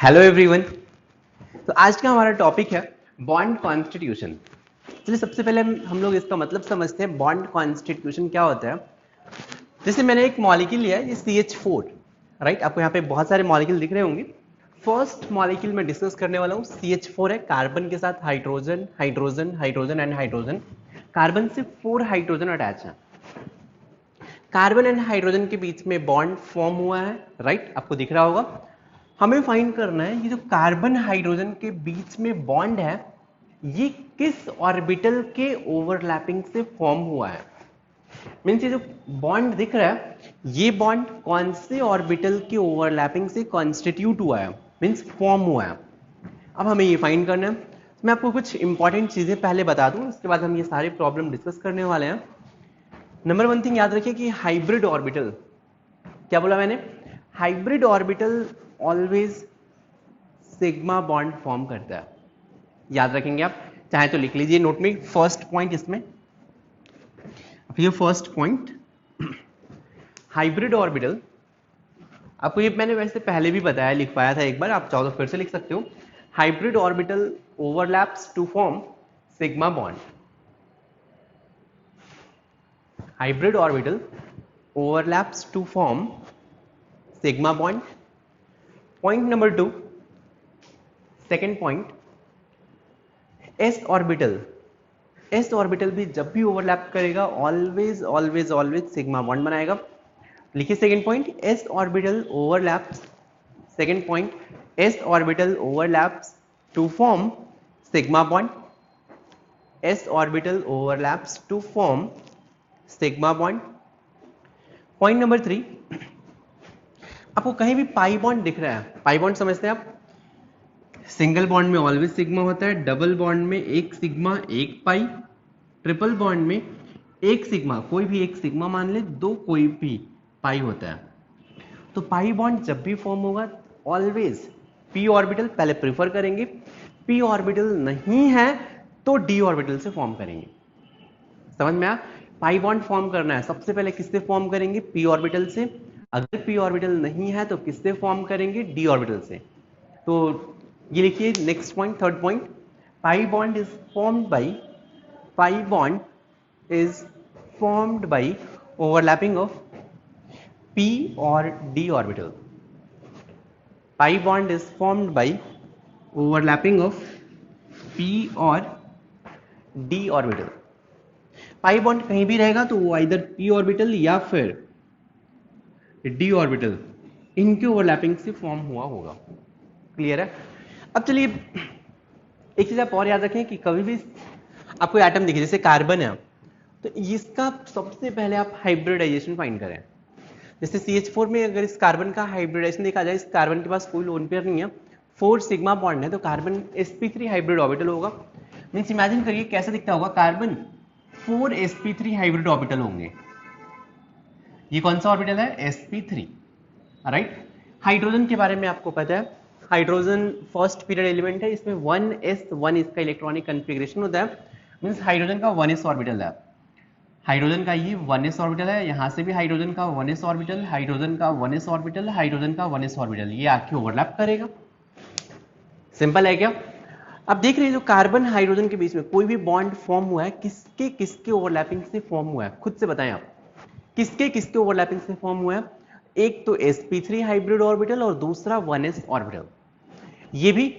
Hello everyone. तो आज का हमारा टॉपिक है बॉन्ड कॉन्स्टिट्यूशन। चलिए सबसे पहले हम लोग इसका मतलब समझते हैं बॉन्ड कॉन्स्टिट्यूशन क्या होता है। जैसे मैंने एक मॉलिक्यूल लिया है, ये CH4, राइट। आपको यहाँ पे बहुत सारे मॉलिक्यूल दिख रहे होंगे। फर्स्ट मॉलिक्यूल मैं डिस्कस करने वाला हूँ CH4 है। कार्बन के साथ hydrogen hydrogen hydrogen and hydrogen. Carbon से 4 हाइड्रोजन अटैच है। कार्बन एंड हाइड्रोजन के बीच में बॉन्ड फॉर्म हुआ है, राइट। आपको दिख रहा होगा। हमें फाइंड करना है ये जो कार्बन हाइड्रोजन के बीच में बॉन्ड है, ये किस ऑर्बिटल के ओवरलैपिंग से फॉर्म हुआ है। मीन्स ये जो बॉन्ड दिख रहा है, ये बॉन्ड कौन से ऑर्बिटल के ओवरलैपिंग से कॉन्स्टिट्यूट हुआ है, मीन्स फॉर्म हुआ है। अब हमें ये फाइंड करना है। मैं आपको कुछ इंपॉर्टेंट चीजें पहले बता दूं, उसके बाद हम ये सारे प्रॉब्लम डिस्कस करने वाले हैं। नंबर 1 थिंग याद रखिए कि हाइब्रिड ऑर्बिटल, क्या बोला मैंने, hybrid orbital always sigma bond form करता है। याद रखेंगे आप, चाहे तो लिख लीजिए नोट में फर्स्ट पॉइंट। इसमें ये फर्स्ट पॉइंट हाइब्रिड ऑर्बिटल, आपको ये मैंने वैसे पहले भी बताया, लिखवाया था एक बार, आप चाहो तो फिर से लिख सकते हो। Hybrid orbital overlaps to form sigma bond. Hybrid orbital overlaps to form sigma bond. Point number 2, second point, S orbital. S orbital भी जब भी ओवरलैप करेगा always always always sigma bond बनाएगा। लिखिए second point, S orbital overlaps, second point, S orbital overlaps to form sigma bond. S orbital overlaps to form sigma bond. Point number 3, आपको कहीं भी pi bond दिख रहा है, pi bond समझते हैं आप, सिंगल बॉन्ड में ऑलवेज सिग्मा होता है, डबल बॉन्ड में एक सिग्मा एक पाई, ट्रिपल बॉन्ड में एक सिग्मा, कोई भी एक सिग्मा मान ले, दो कोई भी पाई होता है। तो पाई बॉन्ड जब भी फॉर्म होगा ऑलवेज पी ऑर्बिटल पहले प्रेफर करेंगे, पी ऑर्बिटल नहीं है तो डी ऑर्बिटल से फॉर्म करेंगे। समझ में आया? पाई बॉन्ड फॉर्म करना है सबसे पहले किससे फॉर्म करेंगे, पी ऑर्बिटल से। अगर पी ऑर्बिटल नहीं है तो किससे फॉर्म करेंगे, डी ऑर्बिटल से। तो ये लिखिए next point, third point, pi bond is formed by, pi bond is formed by overlapping of p और d orbital. Pi bond is formed by overlapping of p और d orbital. पाई बॉन्ड कहीं भी रहेगा तो वो इधर p orbital या फिर d ऑर्बिटल, इनके ओवरलैपिंग से फॉर्म हुआ होगा। क्लियर है? अब चलिए एक चीज आप और याद रखें कि कभी भी आपको एटम दिखे, जैसे कार्बन है, तो इसका सबसे पहले आप हाइब्रिडाइजेशन फाइंड करें। जैसे CH4 में अगर इस कार्बन का हाइब्रिडाइजेशन देखा जाए, इस कार्बन के पास कोई लोन पेयर नहीं है, 4 सिग्मा बॉन्ड है, तो कार्बन sp3 हाइब्रिड ऑर्बिटल होगा। मींस इमेजिन करिए कैसा दिखता होगा, कार्बन 4 sp3 हाइब्रिड ऑर्बिटल होंगे। ये कौन सा ऑर्बिटल है, sp3, राइट। हाइड्रोजन के बारे में आपको पता है, हाइड्रोजन फर्स्ट पीरियड एलिमेंट है, इसमें 1s1 इसका इलेक्ट्रॉनिक कन्फिग्रेशन होता है। मींस हाइड्रोजन का 1s ऑर्बिटल है, हाइड्रोजन का ये 1s ऑर्बिटल है, यहां से भी हाइड्रोजन का 1s ऑर्बिटल, हाइड्रोजन का 1s ऑर्बिटल, हाइड्रोजन का 1s ऑर्बिटल, ये आके ओवरलैप करेगा। सिंपल है क्या? अब देख रहे हैं जो कार्बन हाइड्रोजन के बीच में कोई भी बॉन्ड फॉर्म हुआ है, किसके किसके ओवरलैपिंग से फॉर्म हुआ है, खुद से बताएं आप, किसके किसके ओवरलैपिंग से फॉर्म हुआ है। एक तो sp3 हाइब्रिड ऑर्बिटल और दूसरा 1s ऑर्बिटल। ये भी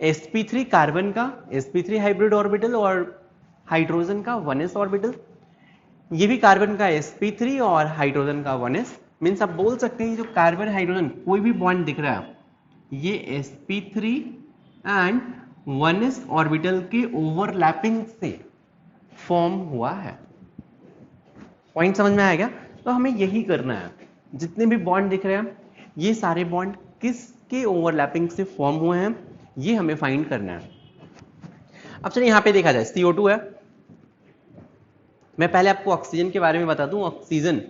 sp3 कार्बन का sp3 हाइब्रिड ऑर्बिटल और हाइड्रोजन का 1s ऑर्बिटल, ये भी कार्बन का sp3 और हाइड्रोजन का 1s। मीन्स आप बोल सकते हैं जो कार्बन हाइड्रोजन कोई भी बॉन्ड दिख रहा है, ये sp3 एंड 1s ऑर्बिटल के ओवरलैपिंग से फॉर्म हुआ है। पॉइंट समझ में आएगा? तो हमें यही करना है, जितने भी बॉन्ड दिख रहे हैं ये सारे बॉन्ड किसके ओवरलैपिंग से फॉर्म हुए हैं, ये हमें फाइंड करना है। अब चलिए यहां पे देखा जाए, CO2 है। मैं पहले आपको ऑक्सीजन के बारे में बता दूं। ऑक्सीजन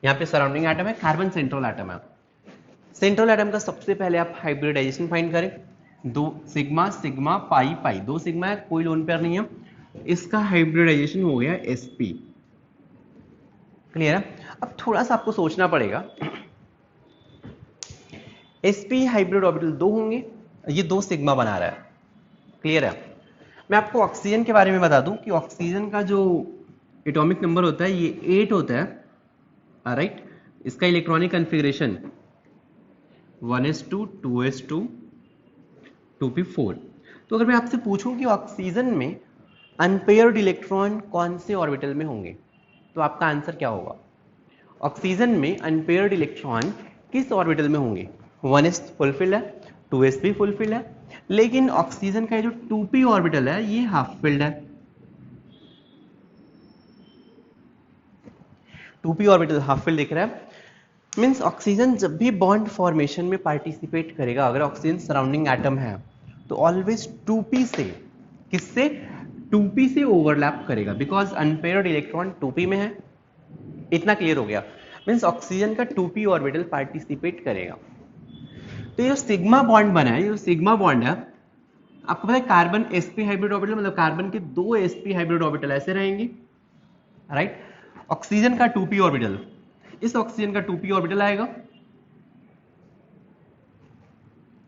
यहाँ पे सराउंडिंग एटम है, कार्बन सेंट्रल एटम है। सेंट्रल एटम का सबसे पहले आप हाइब्रिडाइजेशन फाइंड करें, 2 सिग्मा सिग्मा पाई पाई, 2 सिग्मा है, कोई लोन पेयर नहीं है, इसका हाइब्रिडाइजेशन हो गया sp। क्लियर है? अब थोड़ा सा आपको सोचना पड़ेगा, sp हाइब्रिड ऑर्बिटल 2 होंगे, ये 2 सिग्मा बना रहा है। क्लियर है? मैं आपको ऑक्सीजन के बारे में बता दूं कि ऑक्सीजन का जो एटॉमिक नंबर होता है ये 8 होता है, राइट। इसका electronic configuration 1s2 2s2 2p4। तो अगर मैं आपसे पूछूं कि ऑक्सीजन में अनपेयर्ड इलेक्ट्रॉन कौन से ऑर्बिटल में होंगे, तो आपका आंसर क्या होगा? ऑक्सीजन में अनपेयर्ड इलेक्ट्रॉन किस ऑर्बिटल में होंगे? 1s फुलफिल है, 2s भी फुलफिल है, लेकिन ऑक्सीजन का जो 2p ऑर्बिटल है ये हाफ फिल्ड है। 2p ऑर्बिटल हाफ फिल्ड दिख रहा है, मीन्स ऑक्सीजन जब भी बॉन्ड फॉर्मेशन में पार्टिसिपेट करेगा, अगर ऑक्सीजन सराउंडिंग एटम है तो ऑलवेज 2p से, किससे? 2p से ओवरलैप करेगा, बिकॉज अनपेयर्ड इलेक्ट्रॉन 2p में है। इतना क्लियर हो गया? मीन्स ऑक्सीजन का 2p ऑर्बिटल पार्टिसिपेट करेगा। तो ये जो सिग्मा बॉन्ड बना है, ये जो सिग्मा बॉन्ड है, आपको पता है कार्बन sp हाइब्रिड ऑर्बिटल, मतलब कार्बन के 2 sp हाइब्रिड ऑर्बिटल ऐसे रहेंगे, राइट। ऑक्सीजन का 2p ऑर्बिटल, इस ऑक्सीजन का 2p ऑर्बिटल आएगा,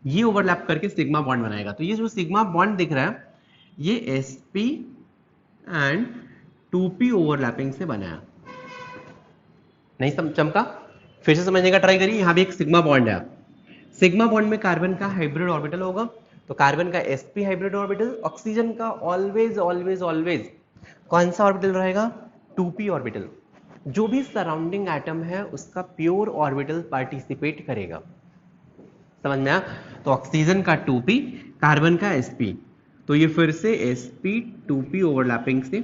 ये ओवरलैप करके सिग्मा बॉन्ड बनाएगा। तो ये जो सिग्मा बॉन्ड दिख रहा है ये sp एंड 2p ओवरलैपिंग से बना है। नहीं चमका? फिर से समझने का ट्राई करिए। यहां भी एक सिग्मा बॉन्ड है, सिग्मा बॉन्ड में कार्बन का हाइब्रिड ऑर्बिटल होगा, तो कार्बन का sp हाइब्रिड ऑर्बिटल, ऑक्सीजन का ऑलवेज ऑलवेज ऑलवेज कौन सा ऑर्बिटल रहेगा? 2p orbital. जो भी सराउंडिंग एटम है उसका प्योर ऑर्बिटल पार्टिसिपेट करेगा। समझ में आया? तो ऑक्सीजन का 2p, कार्बन का sp, तो ये फिर से sp 2p ओवरलैपिंग से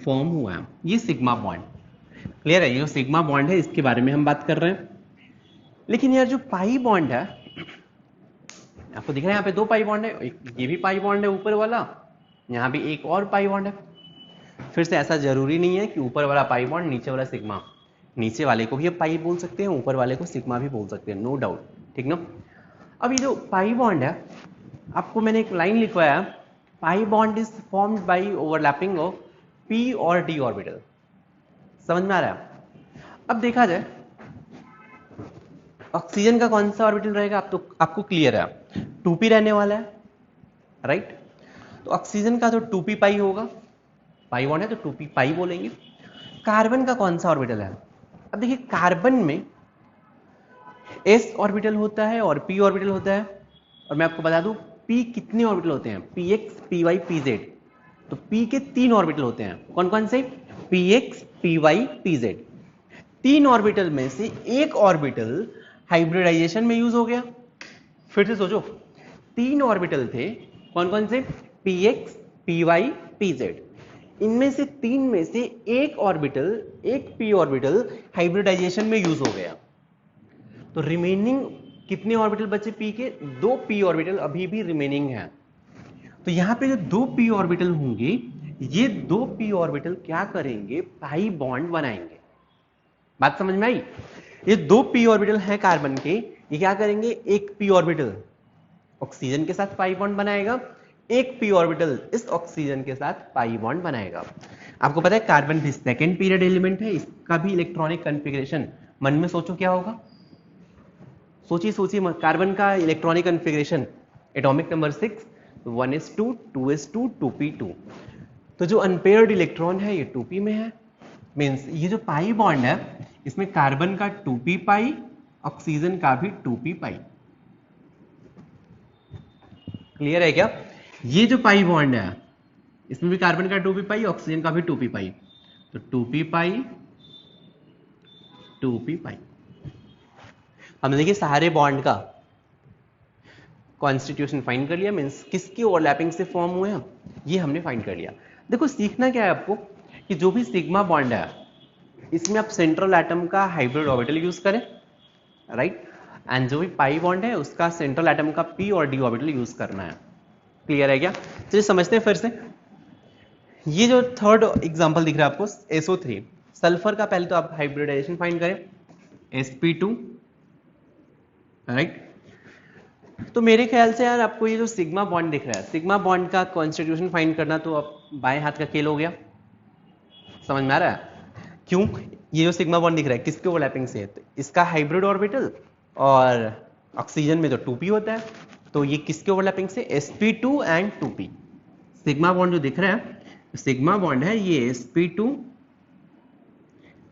फॉर्म हुआ है, ये सिग्मा बॉन्ड। क्लियर है? ये सिग्मा बॉन्ड है, इसके बारे में हम बात कर रहे हैं। लेकिन यार जो पाई बॉन्ड है, आपको दिख रहा है यहाँ पे 2 पाई बॉन्ड है, ये भी पाई बॉन्ड है ऊपर वाला, यहाँ भी एक और पाई बॉन्ड है। फिर से ऐसा जरूरी नहीं है कि ऊपर वाला पाई बॉन्ड नीचे वाला सिग्मा, नीचे वाले को भी आप पाई बोल सकते हैं, ऊपर वाले को सिग्मा भी बोल सकते हैं, नो डाउट, ठीक ना। अब ये जो पाई बॉन्ड है, आपको मैंने एक लाइन लिखवाया, pi bond is formed by overlapping of p और d ऑर्बिटल। समझ में आ रहा है? अब देखा जाए ऑक्सीजन का कौन सा ऑर्बिटल रहेगा, आपको क्लियर है, 2p रहने वाला है, राइट। तो ऑक्सीजन का तो 2p पाई होगा, पाई बॉन्ड है तो 2p पाई बोलेंगे। कार्बन का कौन सा ऑर्बिटल है? अब देखिए कार्बन में s ऑर्बिटल होता है और p ऑर्बिटल होता है, और मैं आपको बता दूं p कितने ऑर्बिटल होते हैं? px py pz। तो p के 3 ऑर्बिटल होते हैं, कौन कौन से? px py pz। 3 ऑर्बिटल में से एक ऑर्बिटल हाइब्रिडाइजेशन में यूज हो गया। फिर से सोचो, 3 ऑर्बिटल थे, कौन कौन से? px py pz। इनमें से 3 में से एक ऑर्बिटल, एक p ऑर्बिटल हाइब्रिडाइजेशन में यूज हो गया, तो रिमेनिंग कितने ऑर्बिटल बचे p के? 2 p ऑर्बिटल अभी भी रिमेनिंग है। तो यहां पे जो 2 p ऑर्बिटल होंगे, ये 2 p ऑर्बिटल क्या करेंगे? पाई बॉन्ड बनाएंगे। बात समझ में आई? ये 2 p ऑर्बिटल है कार्बन के, ये क्या करेंगे? एक p ऑर्बिटल ऑक्सीजन के साथ पाई बॉन्ड बनाएगा, एक p ऑर्बिटल इस ऑक्सीजन के साथ पाई बॉन्ड बनाएगा। आपको पता है कार्बन भी सेकेंड पीरियड एलिमेंट है, इसका भी इलेक्ट्रॉनिक कॉन्फ़िगरेशन मन में सोचो क्या होगा? सोचिए सोचिए, कार्बन का electronic configuration atomic number 6, 1s2 2s2 2p2। तो जो अनपेयर्ड इलेक्ट्रॉन है ये 2p में है, मींस ये जो पाई बॉन्ड है इसमें कार्बन का 2p पाई, ऑक्सीजन का भी 2p पाई। क्लियर है क्या? ये जो पाई बॉन्ड है इसमें भी कार्बन का 2p पाई, ऑक्सीजन का भी 2p पाई, तो 2p पाई 2p पाई। हमने देखिए सारे बॉन्ड का कॉन्स्टिट्यूशन फाइंड कर लिया, मींस किसकी ओवरलैपिंग से फॉर्म हुए हैं ये हमने फाइंड कर लिया। देखो सीखना क्या है आपको कि जो भी सिग्मा बॉन्ड है इसमें आप सेंट्रल एटम का हाइब्रिड ऑर्बिटल यूज करें, राइट, एंड जो भी पाई बॉन्ड है उसका सेंट्रल एटम का p और d ऑर्बिटल यूज करना है। क्लियर है क्या? चलिए समझते हैं फिर से। ये जो थर्ड एग्जांपल दिख रहा है आपको SO3, सल्फर का पहले तो आप हाइब्रिडाइजेशन फाइंड करें, sp2, राइट। तो मेरे ख्याल से यार आपको ये जो सिग्मा बॉन्ड दिख रहा है, सिग्मा बॉन्ड का कॉन्स्टिट्यूशन फाइंड करना तो अब बाएं हाथ का खेल हो गया। समझ में आ रहा है? क्यों? ये जो सिग्मा बॉन्ड दिख रहा है किसके ओवरलैपिंग से है? तो इसका हाइब्रिड ऑर्बिटल और ऑक्सीजन में तो 2p होता है, तो ये किसके ओवरलैपिंग से, sp2 and 2p। Sigma bond जो दिख रहा है सिग्मा बॉन्ड है ये sp2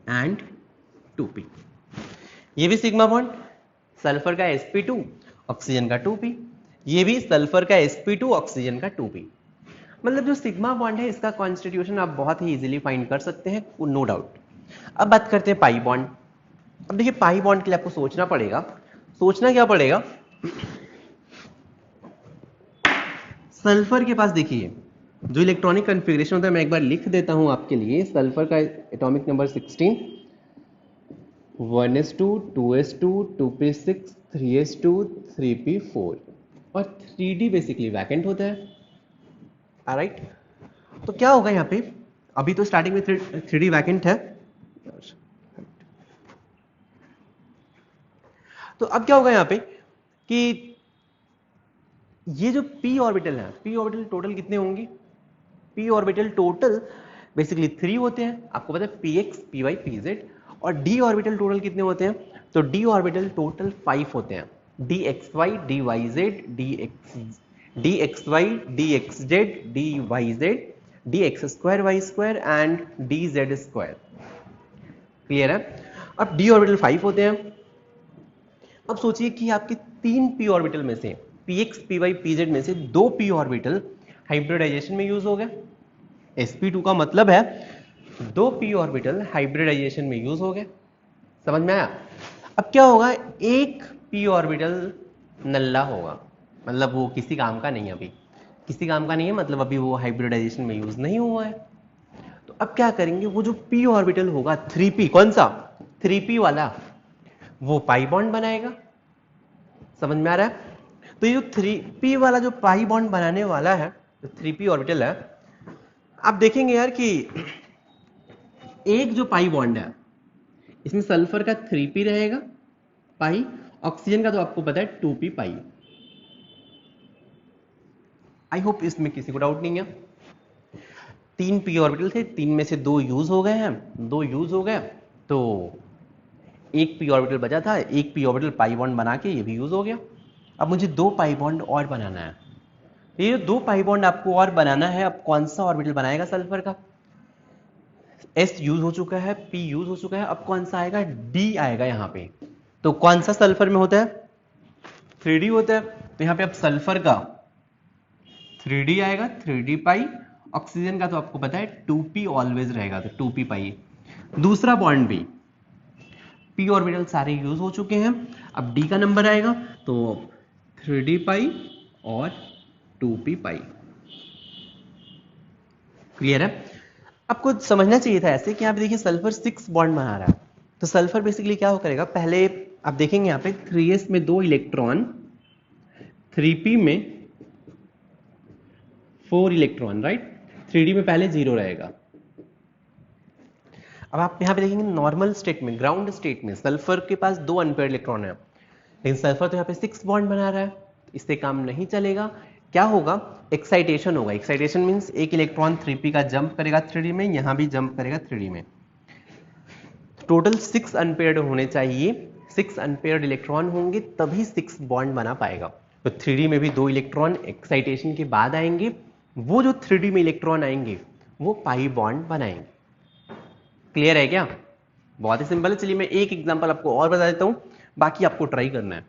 एंड 2p। ये भी सिग्मा बॉन्ड, सल्फर का sp2 ऑक्सीजन का 2p, ये भी सल्फर का sp2 ऑक्सीजन का 2p। मतलब जो सिग्मा बॉन्ड है इसका कॉन्स्टिट्यूशन आप बहुत ही इजीली फाइंड कर सकते हैं, नो डाउट। अब बात करते हैं पाई बॉन्ड। अब देखिए पाई बॉन्ड के लिए आपको सोचना पड़ेगा, सोचना क्या पड़ेगा, सल्फर के पास देखिए जो इलेक्ट्रॉनिक कन्फिग्रेशन होता है, मैं एक बार लिख देता हूं आपके लिए। सल्फर का atomic number 16, 1s2 2s2 2p6 3s2 3p4 और 3d बेसिकली वैकेंट होता है, राइट। तो क्या होगा यहाँ पे, अभी तो स्टार्टिंग में 3d वैकेंट है, तो अब क्या होगा यहाँ पे कि ये जो p ऑर्बिटल है, p ऑर्बिटल टोटल कितने होंगे, p ऑर्बिटल टोटल बेसिकली 3 होते हैं, आपको पता है px py pz। और d ऑर्बिटल टोटल कितने होते हैं, तो d ऑर्बिटल टोटल 5 होते हैं, dxy dyz dxy dxz dyz dx square Y square and dz square. Clear है। अब d ऑर्बिटल 5 होते हैं। अब सोचिए कि आपके 3 p ऑर्बिटल में से px py pz में से 2 p ऑर्बिटल हाइब्रिडाइजेशन में यूज हो गए, sp2 का मतलब है 2 p ऑर्बिटल हाइब्रिडाइजेशन में यूज हो गए, समझ में आया। अब क्या होगा, एक p ऑर्बिटल नल्ला होगा, मतलब वो किसी काम का नहीं है, अभी किसी काम का नहीं है, मतलब अभी वो हाइब्रिडाइजेशन में यूज नहीं हुआ है। तो अब क्या करेंगे, वो जो p ऑर्बिटल होगा 3p, कौन सा 3p वाला, वो पाई बॉन्ड बनाएगा, समझ में आ रहा है। तो ये जो 3p वाला जो पाई बॉन्ड बनाने वाला है, जो 3p ऑर्बिटल है, आप देखेंगे यार कि एक जो पाई बॉन्ड है इसमें सल्फर का 3p रहेगा पाई, ऑक्सीजन का तो आपको पता है 2p पाई। आई होप इसमें किसी को डाउट नहीं है। 3 p ऑर्बिटल थे, 3 में से 2 यूज हो गए हैं, 2 यूज हो गए, तो एक p ऑर्बिटल बचा था, एक p ऑर्बिटल पाई बॉन्ड बना के ये भी यूज हो गया। अब मुझे 2 पाई बॉन्ड और बनाना है, ये 2 पाई बॉन्ड आपको और बनाना है। अब कौन सा ऑर्बिटल बनाएगा सल्फर का, s यूज हो चुका है, p यूज हो चुका है, अब कौन सा आएगा, d आएगा यहाँ पे। तो कौन सा सल्फर में होता है, 3d होता है, तो यहाँ पे अब सल्फर का 3d आएगा, 3d पाई। ऑक्सीजन का तो आपको पता है 2p ऑलवेज रहेगा, तो 2p पाई। दूसरा बॉन्ड भी, p ऑर्बिटल सारे यूज हो चुके हैं, अब d का नंबर आएगा, तो 3d पाई और 2p पाई। क्लियर है। आपको समझना चाहिए था ऐसे कि आप देखिए सल्फर 6 बॉन्ड बना रहा है, तो सल्फर बेसिकली क्या हो करेगा, पहले आप देखेंगे यहाँ पे 3s में 2 इलेक्ट्रॉन, 3p में 4 इलेक्ट्रॉन, राइट। 3d में पहले 0 रहेगा। अब आप यहाँ पे देखेंगे नॉर्मल स्टेट में, ग्राउंड स्टेट में सल्फर के पास 2 अनपेयर्ड इलेक्ट्रॉन है, लेकिन सल्फर तो यहाँ पे 6 बॉन्ड बना रहा है, इससे काम नहीं चलेगा। क्या होगा, एक्साइटेशन होगा। एक्साइटेशन मींस एक इलेक्ट्रॉन 3p का जंप करेगा 3d में, यहां भी जंप करेगा 3d में। टोटल 6 अनपेयर्ड होने चाहिए, 6 अनपेयर्ड इलेक्ट्रॉन होंगे तभी 6 बॉन्ड बना पाएगा। तो 3d में भी 2 इलेक्ट्रॉन एक्साइटेशन के बाद आएंगे, वो जो 3d में इलेक्ट्रॉन आएंगे वो पाई बॉन्ड बनाएंगे। क्लियर है क्या, बहुत ही सिंपल है। चलिए मैं एक एग्जांपल आपको और बता देता हूं, बाकी आपको ट्राई करना है।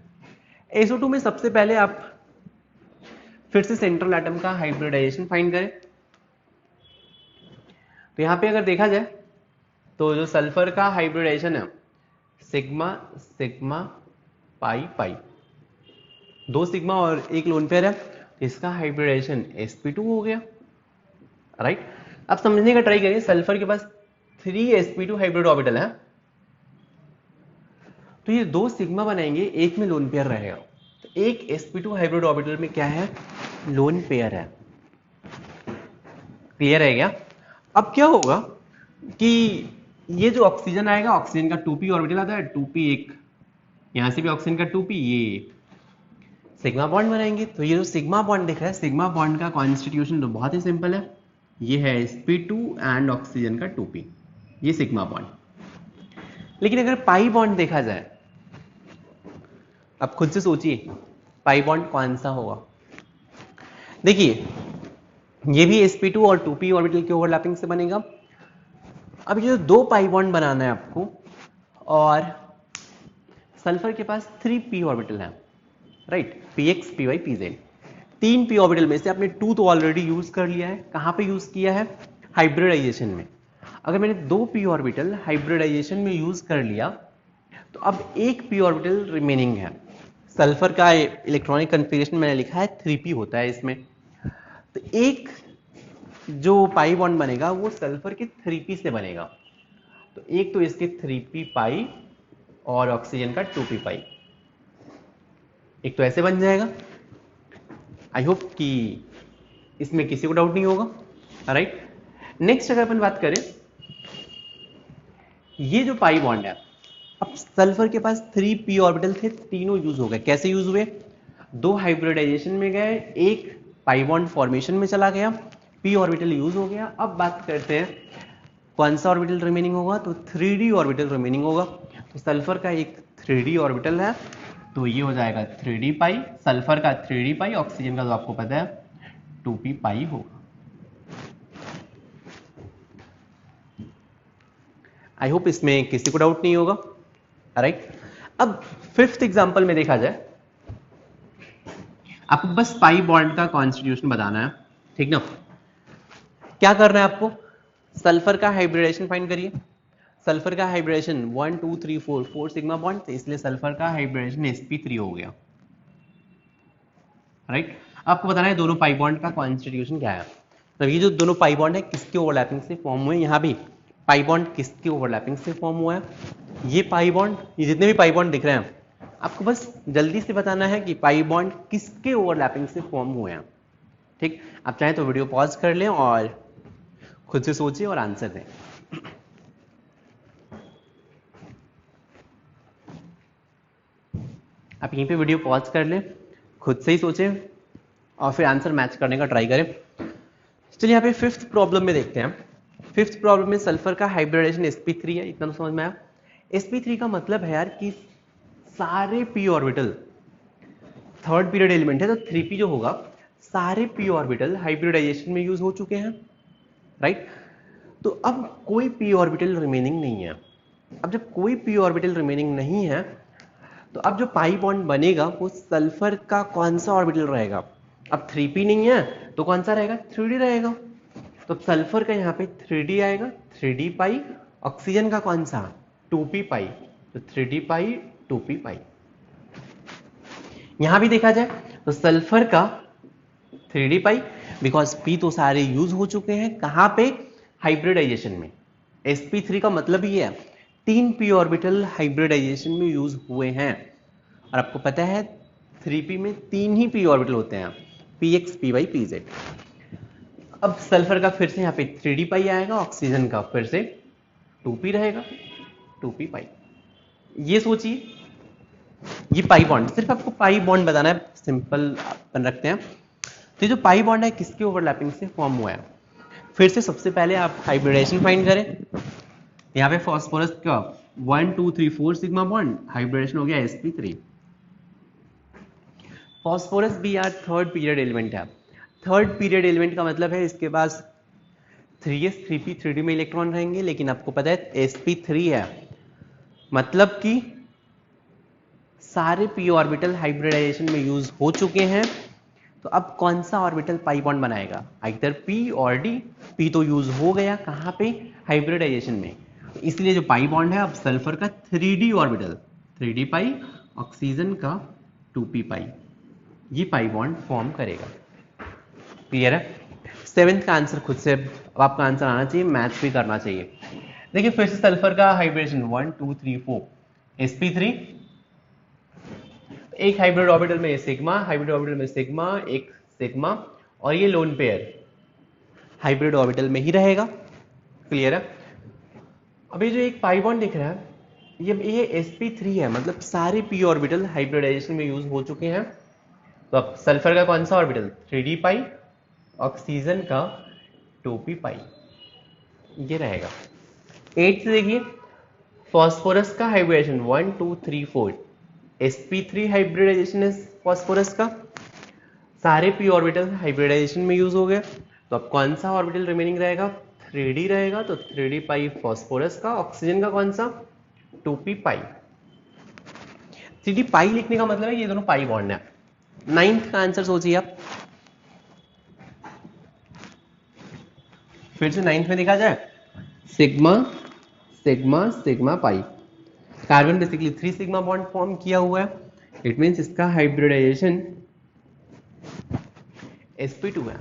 SO2 में सबसे पहले आप फिर से सेंट्रल एटम का हाइब्रिडाइजेशन फाइंड करें। तो यहां पे अगर देखा जाए तो जो सल्फर का हाइब्रिडाइजेशन है सिग्मा सिग्मा पाई पाई, 2 सिग्मा और एक लोन पेयर है, इसका हाइब्रिडाइजेशन sp2 हो गया, राइट। अब समझने का ट्राई करिए, सल्फर के पास 3 sp2 हाइब्रिड ऑर्बिटल है, तो ये 2 सिग्मा बनाएंगे, एक में लोन पेयर रहेगा, तो एक sp2 हाइब्रिड ऑर्बिटल में क्या है, लोन पेयर है। क्लियर है क्या। अब क्या होगा कि ये जो ऑक्सीजन आएगा, ऑक्सीजन का 2p ऑर्बिटल आता है, 2p एक यहां से भी ऑक्सीजन का 2p, ये सिग्मा बॉन्ड बनाएंगे। तो ये जो सिग्मा बॉन्ड दिख रहा है, सिग्मा बॉन्ड का कॉन्स्टिट्यूशन तो बहुत ही सिंपल है, ये है sp2 एंड ऑक्सीजन का 2p, ये सिग्मा बॉन्ड। लेकिन अगर पाई बॉन्ड देखा जाए, अब खुद से सोचिए पाई बॉन्ड कौन सा होगा। देखिए ये भी sp2 और 2p ऑर्बिटल के ओवरलैपिंग से बनेगा। अब ये जो दो पाई बॉन्ड बनाना है आपको और सल्फर के पास 3p ऑर्बिटल है, right, px py pz। 3p orbital में से आपने 2 तो ऑलरेडी यूज कर लिया है। कहां पे यूज किया है? हाइब्रिडाइजेशन में। अगर मैंने 2p ऑर्बिटल हाइब्रिडाइजेशन में यूज कर लिया तो अब एक p ऑर्बिटल रिमेनिंग है। सल्फर का इलेक्ट्रॉनिक कन्फिगरेशन मैंने लिखा है 3p होता है इसमें। तो एक जो पाई बॉन्ड बनेगा वो सल्फर के 3p से बनेगा। तो एक तो इसके 3p पाई और ऑक्सीजन का 2p पाई, एक तो ऐसे बन जाएगा। आई होप कि इसमें किसी को डाउट नहीं होगा, राइट। नेक्स्ट अगर अपन बात करें, ये जो पाई बॉन्ड है, अब सल्फर के पास 3p ऑर्बिटल थे, तीनों यूज हो गए। कैसे यूज हुए? दो हाइब्रिडाइजेशन में गए, एक पाई बॉन्ड फॉर्मेशन में चला गया, p ऑर्बिटल यूज हो गया। अब बात करते हैं कौन सा ऑर्बिटल रिमेनिंग होगा, तो 3d ऑर्बिटल रिमेनिंग होगा। तो सल्फर का एक 3d ऑर्बिटल है, तो ये हो जाएगा 3d पाई, सल्फर का 3d पाई, ऑक्सीजन का तो आपको पता है 2p पाई होगा। आई होप इसमें किसी को डाउट नहीं होगा, राइट। अब फिफ्थ एग्जांपल में देखा जाए, आपको बस पाई बॉन्ड का कॉन्स्टिट्यूशन बताना है, ठीक ना। क्या करना है आपको? सल्फर का हाइब्रिडेशन फाइंड करिए। सल्फर का हाइब्रिडेशन 1 2 3 4 4 सिग्मा बॉन्ड, तो इसलिए सल्फर का हाइब्रिडेशन sp3 हो गया, राइट। आपको बताना है दोनों पाई बॉन्ड का कॉन्स्टिट्यूशन क्या है। तो ये जो दोनों पाई बॉन्ड है किसके ओवरलैपिंग से फॉर्म हुए, यहाँ भी पाई बॉन्ड किसके ओवरलैपिंग से फॉर्म हुआ है। ये पाई बॉन्ड, ये जितने भी पाई बॉन्ड दिख रहे हैं, आपको बस जल्दी से बताना है कि पाई बॉन्ड किसके ओवरलैपिंग से फॉर्म हुए हैं, ठीक। आप चाहें तो वीडियो पॉज कर लें और खुद से सोचिए और आंसर दें। आप यहीं पे वीडियो पॉज कर लें, खुद से ही सोचें और फिर आंसर मैच करने का ट्राई करें। चलिए यहाँ पे फिफ्थ प्रॉब्लम में देखते हैं। फिफ्थ प्रॉब्लम में सल्फर का हाइब्रिडेशन sp3 है, इतना तो समझ में आया। sp3 का मतलब है यार कि सारे p orbital, third period element है तो 3p जो होगा, सारे p ऑर्बिटल हाइब्रिडाइजेशन में यूज हो चुके हैं, राइट। तो अब कोई p ऑर्बिटल रिमेनिंग नहीं है। अब जब कोई p ऑर्बिटल रिमेनिंग नहीं है तो अब जो पाई बॉन्ड बनेगा वो सल्फर का कौन सा ऑर्बिटल रहेगा? अब 3p नहीं है तो कौन सा रहेगा? 3d रहेगा। तो सल्फर का यहाँ पे 3d आएगा, 3d पाई। ऑक्सीजन का कौन सा? 2p पाई, तो 3d पाई 2p पाई। यहां भी देखा जाए तो सल्फर का 3d पाई, बिकॉज p तो सारे यूज हो चुके हैं। कहां पे? हाइब्रिडाइजेशन में। sp3 का मतलब ही है 3p ऑर्बिटल हाइब्रिडाइजेशन में यूज हुए हैं। और आपको पता है 3p में 3 ही p ऑर्बिटल होते हैं, px py pz। अब सल्फर का फिर से यहाँ पे 3d पाई आएगा, ऑक्सीजन का फिर से 2p रहेगा, 2p पाई। ये सोचिए, ये पाई बॉन्ड, सिर्फ आपको पाई बॉन्ड बताना है, सिंपल अपन रखते हैं। तो ये जो पाई बॉन्ड है किसके ओवरलैपिंग से फॉर्म हुआ है? फिर से सबसे पहले आप हाइब्रिडेशन फाइंड करें। यहाँ पे फॉस्फोरस का 1 2 3 4 सिग्मा बॉन्ड, हाइब्रिडेशन हो गया sp3। फॉस्फोरस भी यार थर्ड पीरियड एलिमेंट है। थर्ड पीरियड एलिमेंट का मतलब है इसके पास 3s 3p 3d में इलेक्ट्रॉन रहेंगे, लेकिन आपको पता है sp3 है, मतलब कि सारे p ऑर्बिटल हाइब्रिडाइजेशन में यूज हो चुके हैं। तो अब कौन सा ऑर्बिटल पाई बॉन्ड बनाएगा? आइदर p और d। p तो यूज हो गया कहां पे? हाइब्रिडाइजेशन में। इसलिए जो पाई बॉन्ड है अब सल्फर का 3d ऑर्बिटल, 3d पाई, ऑक्सीजन का 2p पाई, ये पाई बॉन्ड फॉर्म करेगा। क्लियर है? सेवेंथ का आंसर खुद से अब आपका आंसर आना चाहिए, मैच भी करना चाहिए। देखिए फिर से सल्फर का हाइब्रिडेशन 1 2 3 4 sp3, एक हाइब्रिड ऑर्बिटल में सिग्मा, हाइब्रिड ऑर्बिटल में सिग्मा, एक सिग्मा, और ये लोन पेयर हाइब्रिड ऑर्बिटल में ही रहेगा। क्लियर है? अब ये जो एक पाई बॉन्ड दिख रहा है, ये sp3 है, मतलब सारे p ऑर्बिटल हाइब्रिडाइजेशन में यूज हो चुके हैं। तो अब सल्फर का कौन सा ऑर्बिटल? 3d पाई, ऑक्सीजन का 2p पाई, ये रहेगा। 8 से देखिए, फॉस्फोरस का हाइब्रिडेशन 1 2 3 4 sp3 हाइब्रिडाइजेशन है फॉस्फोरस का, सारे p ऑर्बिटल हाइब्रिडाइजेशन में यूज हो गए, तो अब कौन सा ऑर्बिटल रिमेनिंग रहेगा, 3d रहेगा, तो 3d पाई फॉस्फोरस का, ऑक्सीजन का कौन सा, 2p पाई। 3d पाई लिखने का मतलब है ये दोनों पाई बॉन्ड है। 9th का आंसर सोचिए आप, फिर से 9th में देखा जाए, sigma sigma sigma pi, carbon basically 3 sigma bond form किया हुआ है, इट मींस इसका हाइब्रिडाइजेशन sp2 है।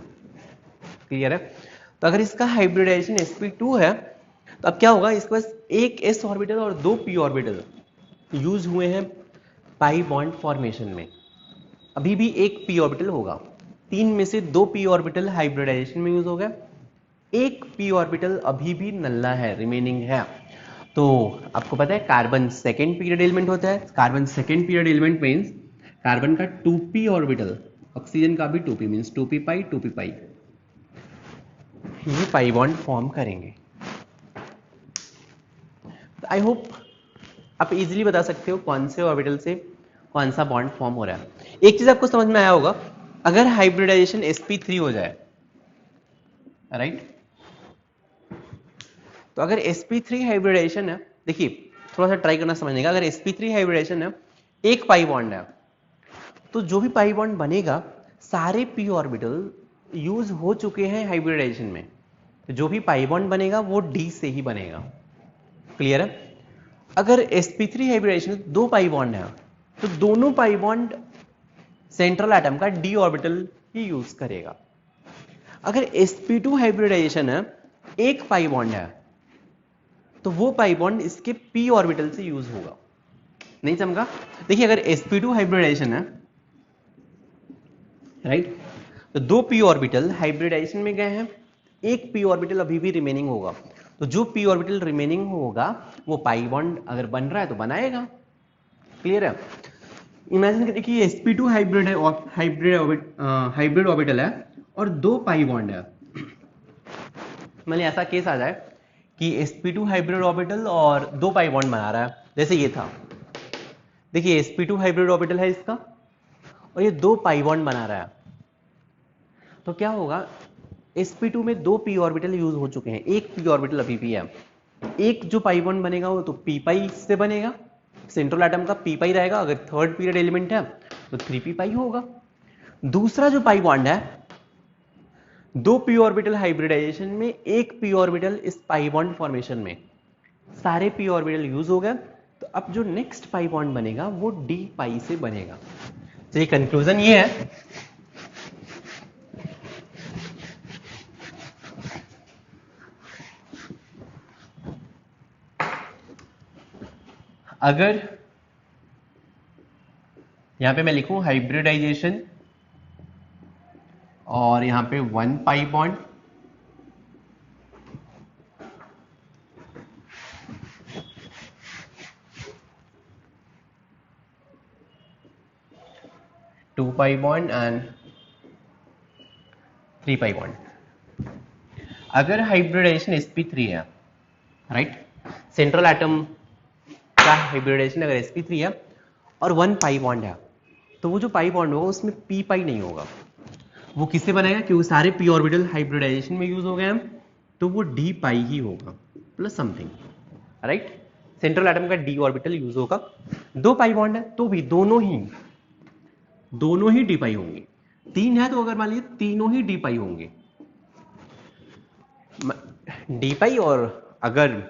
क्लियर है? तो अगर इसका हाइब्रिडाइजेशन sp2 है तो अब क्या होगा, इसके पास एक s ऑर्बिटल और दो p ऑर्बिटल यूज हुए हैं पाई बॉन्ड फॉर्मेशन में, अभी भी एक p ऑर्बिटल होगा, तीन में से दो p ऑर्बिटल हाइब्रिडाइजेशन में यूज हो गया, एक p ऑर्बिटल अभी भी नल्ला है, रिमेनिंग है। तो आपको पता है कार्बन सेकेंड पीरियड एलिमेंट होता है, carbon second period element means carbon का 2p ऑर्बिटल, ऑक्सीजन का भी 2p मींस 2p पाई 2p पाई, ये पाई बॉन्ड फॉर्म करेंगे। आई होप आप इजीली बता सकते हो कौन से ऑर्बिटल से कौन सा बॉन्ड फॉर्म हो रहा है। एक चीज आपको समझ में आया होगा, अगर हाइब्रिडाइजेशन sp3 हो जाए, राइट, तो अगर sp3 हाइब्रिडाइजेशन है, देखिए थोड़ा सा ट्राई करना समझने का, अगर sp3 हाइब्रिडाइजेशन है, एक पाई बॉन्ड है, तो जो भी पाई बॉन्ड बनेगा सारे p ऑर्बिटल यूज हो चुके हैं हाइब्रिडाइजेशन में, तो जो भी पाई बॉन्ड बनेगा वो d से ही बनेगा। क्लियर है? अगर sp3 हाइब्रिडाइजेशन दो पाई बॉन्ड है, तो दोनों पाई बॉन्ड सेंट्रल एटम का d ऑर्बिटल ही यूज करेगा। अगर sp2 हाइब्रिडाइजेशन है, एक पाई बॉन्ड है, तो वो पाई बॉन्ड इसके p ऑर्बिटल से यूज होगा। नहीं समझा? देखिए अगर sp2 हाइब्रिडाइजेशन है, राइट, तो दो p ऑर्बिटल हाइब्रिडाइजेशन में गए हैं, एक p ऑर्बिटल अभी भी रिमेनिंग होगा, तो जो p ऑर्बिटल रिमेनिंग होगा वो पाई बॉन्ड अगर बन रहा है तो बनाएगा। क्लियर है? इमेजिन करिए कि sp2 हाइब्रिड है, हाइब्रिड ऑर्बिटल है और दो पाई बॉन्ड है। मान लीजिए ऐसा केस आ जाए कि sp2 हाइब्रिड ऑर्बिटल और दो पाई बॉन्ड बना रहा है, जैसे ये था, देखिए sp2 हाइब्रिड ऑर्बिटल है इसका और ये दो पाई बॉन्ड बना रहा है, तो क्या होगा, sp2 में दो p ऑर्बिटल यूज हो चुके हैं, एक p ऑर्बिटल अभी भी है, एक जो पाई बॉन्ड बनेगा वो तो p पाई से बनेगा, सेंट्रल एटम का p पाई रहेगा, अगर थर्ड पीरियड एलिमेंट है तो 3p पाई होगा। दूसरा जो पाई बॉन्ड है, दो p ऑर्बिटल हाइब्रिडाइजेशन में, एक p ऑर्बिटल इस पाई बॉन्ड फॉर्मेशन में, सारे p ऑर्बिटल यूज हो गए, तो अब जो नेक्स्ट पाई बॉन्ड बनेगा वो d पाई से बनेगा। तो ये कंक्लूजन ये है, अगर यहां पे मैं लिखूं हाइब्रिडाइजेशन और यहां पे 1 pi bond, two pi bond and 3 pi bond. अगर हाइब्रिडाइजेशन sp3 है, राइट, सेंट्रल एटम का हाइब्रिडाइजेशन अगर sp3 है और 1 पाई बॉन्ड है, तो वो जो पाई बॉन्ड होगा उसमें p पाई नहीं होगा, वो किससे बनेगा, क्योंकि सारे p ऑर्बिटल हाइब्रिडाइजेशन में यूज हो गए हैं, तो वो d पाई ही होगा plus something, right, central atom का d ऑर्बिटल यूज होगा। दो पाई बॉन्ड है तो भी दोनों ही d पाई होंगे, तीन है तो अगर मान लीजिए तीनों ही d पाई होंगे, d पाई, और अगर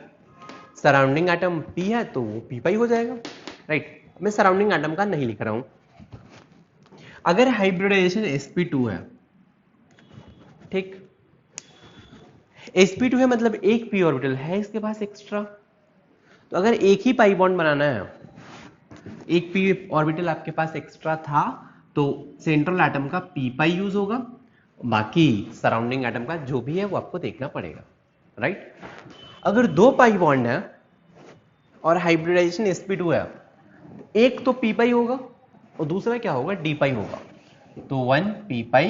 सराउंडिंग एटम p है तो वो p पाई हो जाएगा, राइट। मैं सराउंडिंग एटम का नहीं लिख रहा हूं। अगर हाइब्रिडाइजेशन sp2 है, ठीक, sp2 है मतलब एक p ऑर्बिटल है इसके पास एक्स्ट्रा, तो अगर एक ही पाई बॉन्ड बनाना है, एक p ऑर्बिटल आपके पास एक्स्ट्रा था, तो सेंट्रल एटम का p पाई यूज होगा, बाकी सराउंडिंग एटम का जो भी है वो आपको देखना पड़ेगा, राइट। अगर दो पाई बॉन्ड है और हाइब्रिडाइजेशन sp2 है, एक तो p पाई होगा और दूसरा क्या होगा, d पाई होगा, तो 1 p पाई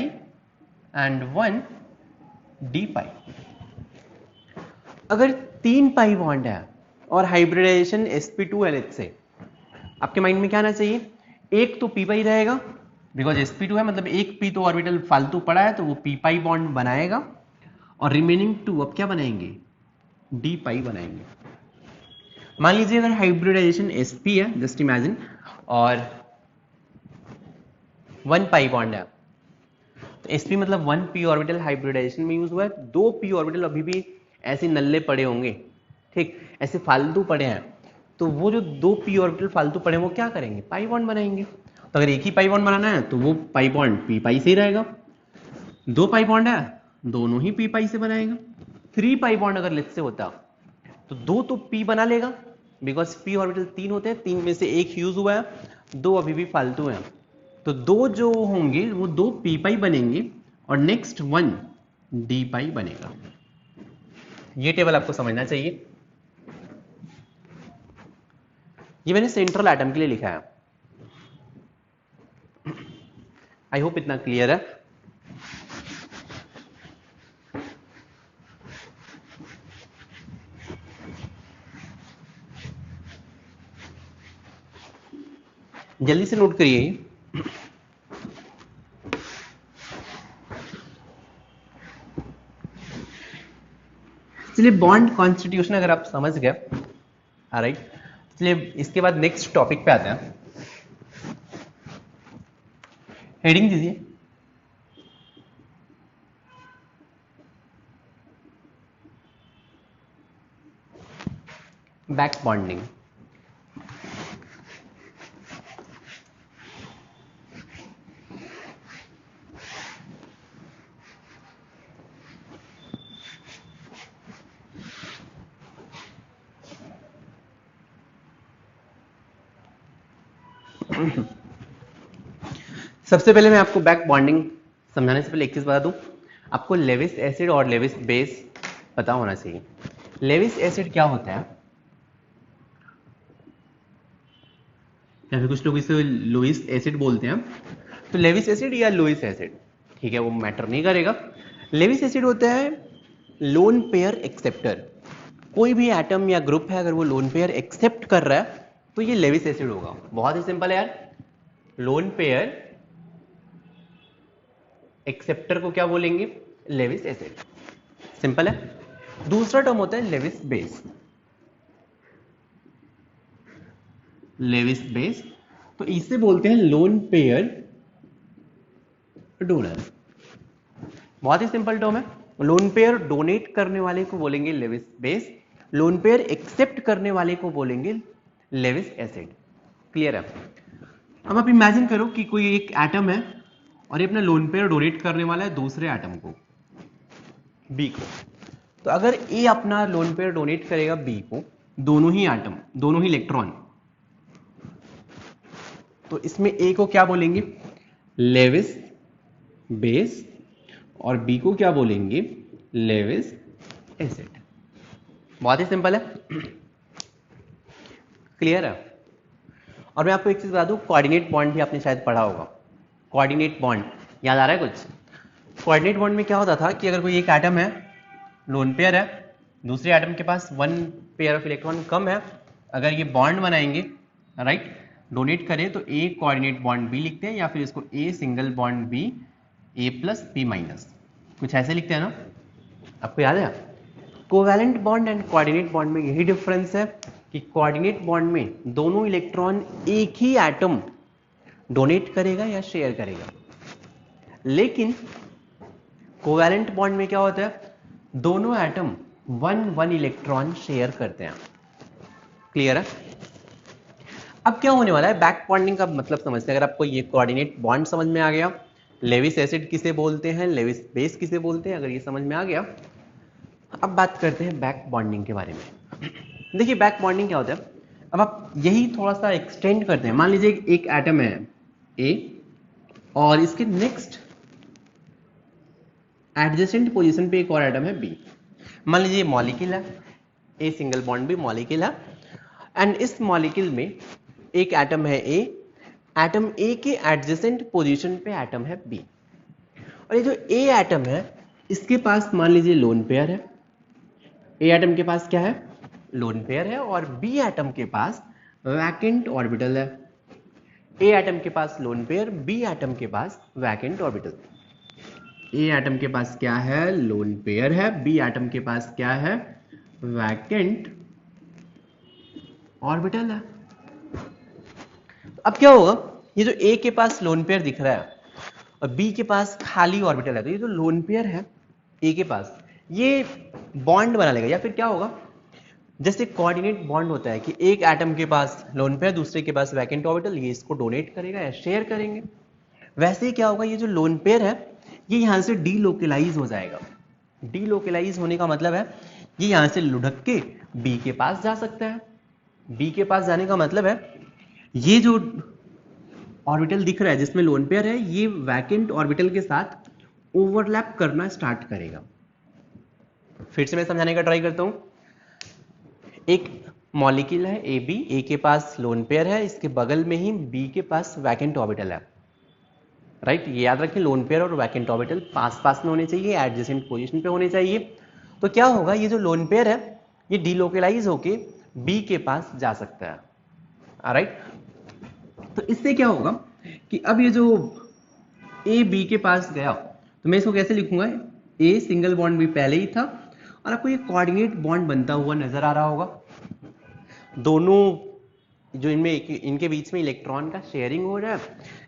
एंड 1 d पाई। अगर तीन पाई बॉन्ड है और हाइब्रिडाइजेशन sp2 है, लेट्स से, आपके माइंड में क्या आना चाहिए, एक तो पी पाई रहेगा बिकॉज sp2 है, मतलब एक पी तो ऑर्बिटल फालतू पड़ा है तो वो पी पाई बॉन्ड बनाएगा, और रिमेनिंग 2 अब क्या बनाएंगे, डी पाई बनाएंगे। मान लीजिए अगर हाइब्रिडाइजेशन sp है, जस्ट इमेजिन, और 1 पाई बॉन्ड है, तो sp मतलब 1 p ऑर्बिटल हाइब्रिडाइजेशन में यूज हुआ है, 2 p ऑर्बिटल अभी भी ऐसे नल्ले पड़े होंगे, ठीक, ऐसे फालतू पड़े हैं, तो वो जो 2 p ऑर्बिटल फालतू पड़े हैं वो क्या करेंगे, पाई बॉन्ड बनाएंगे। तो अगर एक ही पाई बॉन्ड बनाना है तो वो पाई बॉन्ड p पाई से ही रहेगा, 2 पाई बॉन्ड है दोनों ही p पाई से बनाएगा, 3 पाई बॉन्ड अगर लेट से होता तो 2 तो p बना लेगा बिकॉज p ऑर्बिटल 3 होते हैं, 3 में से एक यूज हुआ है, 2 अभी भी फालतू हैं, तो 2 जो होंगे वो 2 p पाई बनेंगे और नेक्स्ट 1 d पाई बनेगा। ये टेबल आपको समझना चाहिए, ये मैंने सेंट्रल एटम के लिए लिखा है। आई होप इतना क्लियर है। जल्दी से नोट करिए। चलिए बॉन्ड कॉन्स्टिट्यूशन अगर आप समझ गए, ऑलराइट, चलिए इसके बाद नेक्स्ट टॉपिक पे आते हैं। हेडिंग दीजिए, बैक बॉन्डिंग। सबसे पहले मैं आपको बैक बॉन्डिंग समझाने से पहले एक चीज बता दूं, आपको लेविस एसिड और लेविस बेस पता होना चाहिए। लेविस एसिड क्या होता है, या फिर कुछ लोग इसे लुइस एसिड बोलते हैं, तो लेविस एसिड या लुइस एसिड, ठीक है, वो मैटर नहीं करेगा। लेविस एसिड होता है लोन पेयर एक्सेप्टर, कोई भी एटम या ग्रुप है अगर वो लोन पेयर एक्सेप्ट कर रहा है तो ये लेविस एसिड होगा। बहुत ही सिंपल है यार, लोन पेयर एक्सेप्टर को क्या बोलेंगे, लेविस एसिड, सिंपल है। दूसरा टर्म होता है लेविस बेस, लेविस बेस, तो इसे बोलते हैं लोन पेयर डोनर। बहुत ही सिंपल टर्म है, लोन पेयर डोनेट करने वाले को बोलेंगे Lewis base, lone pair accept करने वाले को बोलेंगे लेविस एसिड। क्लियर है। अब आप इमेजिन करो कि कोई एक एटम है और ये अपना लोन पेयर डोनेट करने वाला है दूसरे एटम को, बी को। तो अगर ए अपना लोन पेयर डोनेट करेगा बी को, दोनों ही एटम, दोनों ही इलेक्ट्रॉन, तो इसमें ए को क्या बोलेंगे, लेविस बेस, और बी को क्या बोलेंगे, लेविस एसिड। बहुत ही सिंपल है, क्लियर है। और मैं आपको एक चीज बता दूं, कोऑर्डिनेट बॉन्ड भी आपने शायद पढ़ा होगा। कोऑर्डिनेट बॉन्ड याद आ रहा है कुछ? कोऑर्डिनेट बॉन्ड में क्या होता था कि अगर कोई एक एटम है, लोन पेयर है, दूसरे एटम के पास 1 पेयर ऑफ इलेक्ट्रॉन कम है, अगर ये बॉन्ड बनाएंगे, राइट, डोनेट करें तो ए कोऑर्डिनेट बॉन्ड बी लिखते हैं, या फिर इसको A single bond B, A plus B minus, कुछ ऐसे लिखते हैं ना, आपको याद है? Covalent bond and coordinate bond में यही डिफरेंस है कि कोऑर्डिनेट बॉन्ड में दोनों इलेक्ट्रॉन एक ही एटम डोनेट करेगा या शेयर करेगा, लेकिन कोवैलेंट बॉन्ड में क्या होता है, दोनों एटम 1 इलेक्ट्रॉन शेयर करते हैं। क्लियर है? अब क्या होने वाला है, बैक बॉन्डिंग का मतलब समझते हैं। अगर आपको ये कोऑर्डिनेट बॉन्ड समझ में आ गया, लेविस एसिड किसे बोलते हैं, लेविस बेस किसे बोलते हैं, अगर ये समझ में आ गया, अब बात करते हैं बैक बॉन्डिंग के बारे में। देखिए बैक बॉन्डिंग क्या होता है, अब आप यही थोड़ा सा एक्सटेंड करते हैं। मान लीजिए एक एटम है ए और इसके नेक्स्ट एडजेसेंट पोजीशन पे एक और एटम है बी। मान लीजिए मॉलिक्यूल है, ए सिंगल बॉन्ड भी मॉलिक्यूल है, एंड इस मॉलिक्यूल में एक एटम है ए, एटम ए के एडजेसेंट पोजीशन पे एटम है बी, और ये जो ए एटम है इसके पास मान लीजिए लोन पेयर है, ए एटम के पास क्या है, लोन पेयर है, और बी एटम के पास वैकेंट ऑर्बिटल है। ए एटम के पास लोन पेयर, बी एटम के पास वैकेंट ऑर्बिटल। ए एटम के पास क्या है, लोन पेयर है, बी एटम के पास क्या है, वैकेंट ऑर्बिटल है। अब क्या होगा, ये जो ए के पास लोन पेयर दिख रहा है और बी के पास खाली ऑर्बिटल है, तो ये जो लोन पेयर है ए के पास, ये बॉन्ड बना लेगा। या फिर क्या होगा, जैसे कोऑर्डिनेट बॉन्ड होता है कि एक एटम के पास लोन पेयर, दूसरे के पास वैकेंट ऑर्बिटल, ये इसको डोनेट करेगा या शेयर करेंगे। वैसे ही क्या होगा, ये जो लोन पेयर है ये यहां से डीलोकलाइज हो जाएगा। डीलोकलाइज होने का मतलब है ये यहां से लुढ़क के बी के पास जा सकता है। बी के पास जाने का मतलब है ये जो ऑर्बिटल दिख रहा है जिसमें लोन पेयर है, ये वैकेंट ऑर्बिटल के साथ ओवरलैप करना स्टार्ट करेगा। फिर से मैं समझाने का ट्राई करता हूं। एक मॉलिक्यूल है ए बी, ए के पास लोन पेयर है, इसके बगल में ही बी के पास वैकेंट ऑर्बिटल है, राइट। ये याद रखें, लोन पेयर और वैकेंट ऑर्बिटल पास पास में होने चाहिए, एडजेसेंट पोजीशन पे होने चाहिए। तो क्या होगा, ये जो लोन पेयर है ये डीलोकलाइज होके बी के पास जा सकता है, राइट। तो इससे क्या होगा कि अब ये जो ए बी के पास गया, तो मैं इसको कैसे लिखूंगा, ए सिंगल बॉन्ड भी पहले ही था और आपको ये कोऑर्डिनेट बॉन्ड बनता हुआ नजर आ रहा होगा। दोनों जो इनके बीच में इलेक्ट्रॉन का शेयरिंग हो रहा है,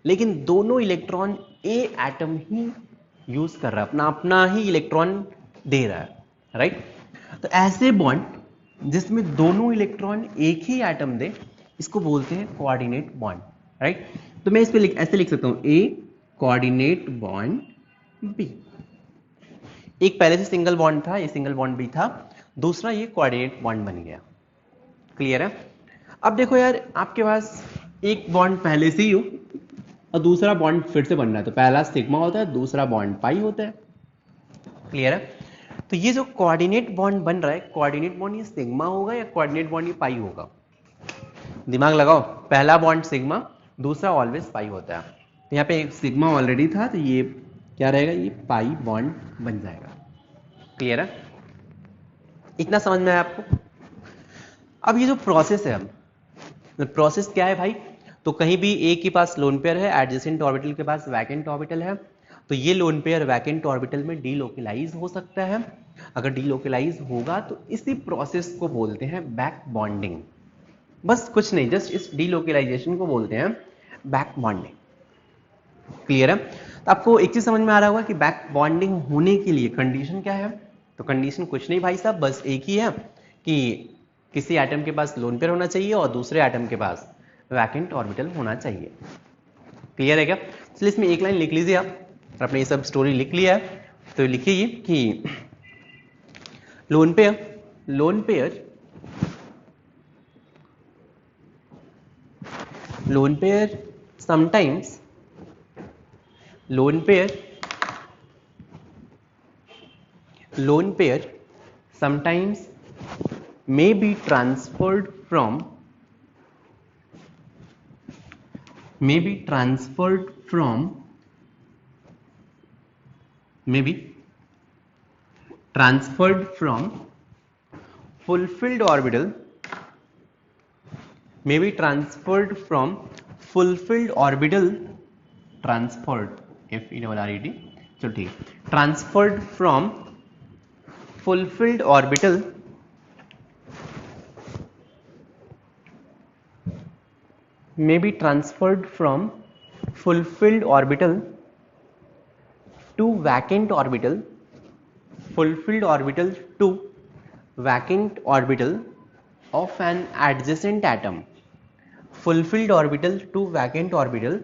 लेकिन दोनों इलेक्ट्रॉन ए एटम ही यूज कर रहा है, अपना अपना ही इलेक्ट्रॉन दे रहा है, राइट। तो ऐसे बॉन्ड जिसमें दोनों इलेक्ट्रॉन एक ही एटम दे, इसको बोलते हैं कोऑर्डिनेट बॉन्ड, राइट। तो मैं इस पे ऐसे लिख सकता हूं, ए कोऑर्डिनेट बॉन्ड बी। एक पहले से सिंगल बॉन्ड था, ये सिंगल बॉन्ड बी था, दूसरा ये कोऑर्डिनेट बॉन्ड बन गया। क्लियर है। अब देखो यार, आपके पास एक बॉन्ड पहले से ही हो और दूसरा बॉन्ड फिर से बन रहा है, तो पहला सिग्मा होता है, दूसरा बॉन्ड पाई होता है। क्लियर है। तो ये जो कोऑर्डिनेट बॉन्ड बन रहा है, कोऑर्डिनेट बॉन्ड ये सिग्मा होगा या कोऑर्डिनेट बॉन्ड ये पाई होगा, दिमाग लगाओ। पहला बॉन्ड सिग्मा, दूसरा ऑलवेज पाई होता है। तो यहाँ पे एक सिग्मा ऑलरेडी था, तो ये क्या रहेगा, ये पाई बॉन्ड बन जाएगा। क्लियर है, इतना समझ में आया आपको। अब ये जो प्रोसेस है, प्रोसेस क्या है भाई, तो कहीं भी ए के पास लोन पेयर है, एडजेसेंट ऑर्बिटल के पास वैकेंट ऑर्बिटल है, तो ये लोन पेयर वैकेंट ऑर्बिटल में डीलोकलाइज हो सकता है। अगर डीलोकलाइज होगा तो इसी प्रोसेस को बोलते हैं बैक बॉन्डिंग। बस कुछ नहीं, जस्ट इस डीलोकलाइजेशन को बोलते हैं बैक बॉन्डिंग। क्लियर है। तो आपको एक चीज समझ में आ रहा होगा कि बैक बॉन्डिंग होने के लिए कंडीशन क्या है। तो कंडीशन कुछ नहीं भाई साहब, बस एक ही है कि किसी एटम के पास लोन पेयर होना चाहिए और दूसरे एटम के पास वैकेंट ऑर्बिटल होना चाहिए। क्लियर है क्या। चलिए इसमें एक लाइन लिख लीजिए आप, आपने ये सब स्टोरी लिख लिया है तो लिखिए ये कि lone pair sometimes lone pair sometimes may be transferred from fulfilled orbital transferred F-E-R-R-E-D, चलो ठीक, transferred from fulfilled orbital may be transferred from fulfilled orbital to vacant orbital, fulfilled orbital to vacant orbital of an adjacent atom, fulfilled orbital to vacant orbital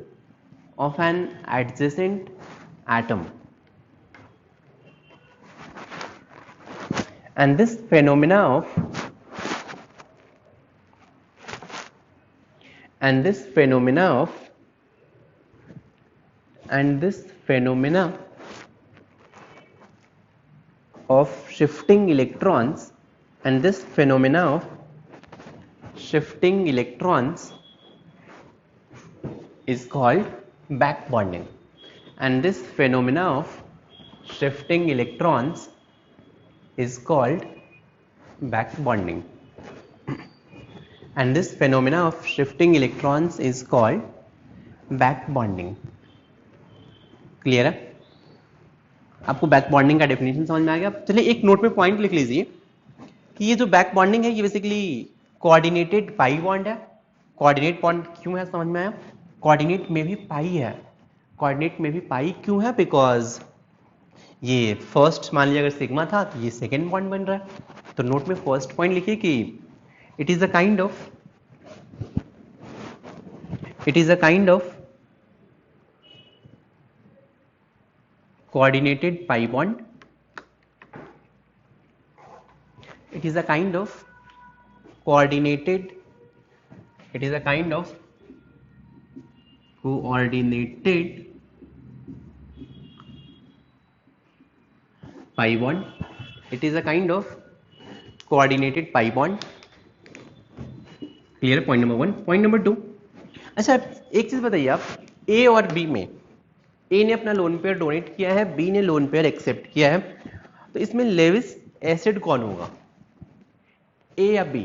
of an adjacent atom. And this phenomena of shifting electrons is called back bonding. And this phenomena of shifting electrons is called back bonding. and this phenomena of shifting electrons is called back bonding. Clear है? आपको back bonding का definition समझ में आ गया? चलिए एक note में point लिख लीजिए कि ये जो बैक बॉन्डिंग है ये बेसिकली कोऑर्डिनेटेड पाई बॉन्ड है. कोऑर्डिनेट बॉन्ड क्यों है समझ में आया? कोऑर्डिनेट में भी पाई है. कोऑर्डिनेट में भी पाई क्यों है? बिकॉज ये फर्स्ट मान लीजिए अगर सिग्मा था तो ये सेकेंड बॉन्ड बन रहा है. तो नोट में फर्स्ट पॉइंट लिखिए कि it is a kind of coordinated pi bond. It is a kind of coordinated pi bond. It is a kind of coordinated pi bond. Clear? Point number 1. Point number 2, अच्छा एक चीज बताइए आप, ए और B में ए ने अपना लोन पेयर डोनेट किया है, बी ने लोन पेयर एक्सेप्ट किया है, तो इसमें लेविस एसिड कौन होगा, ए या बी?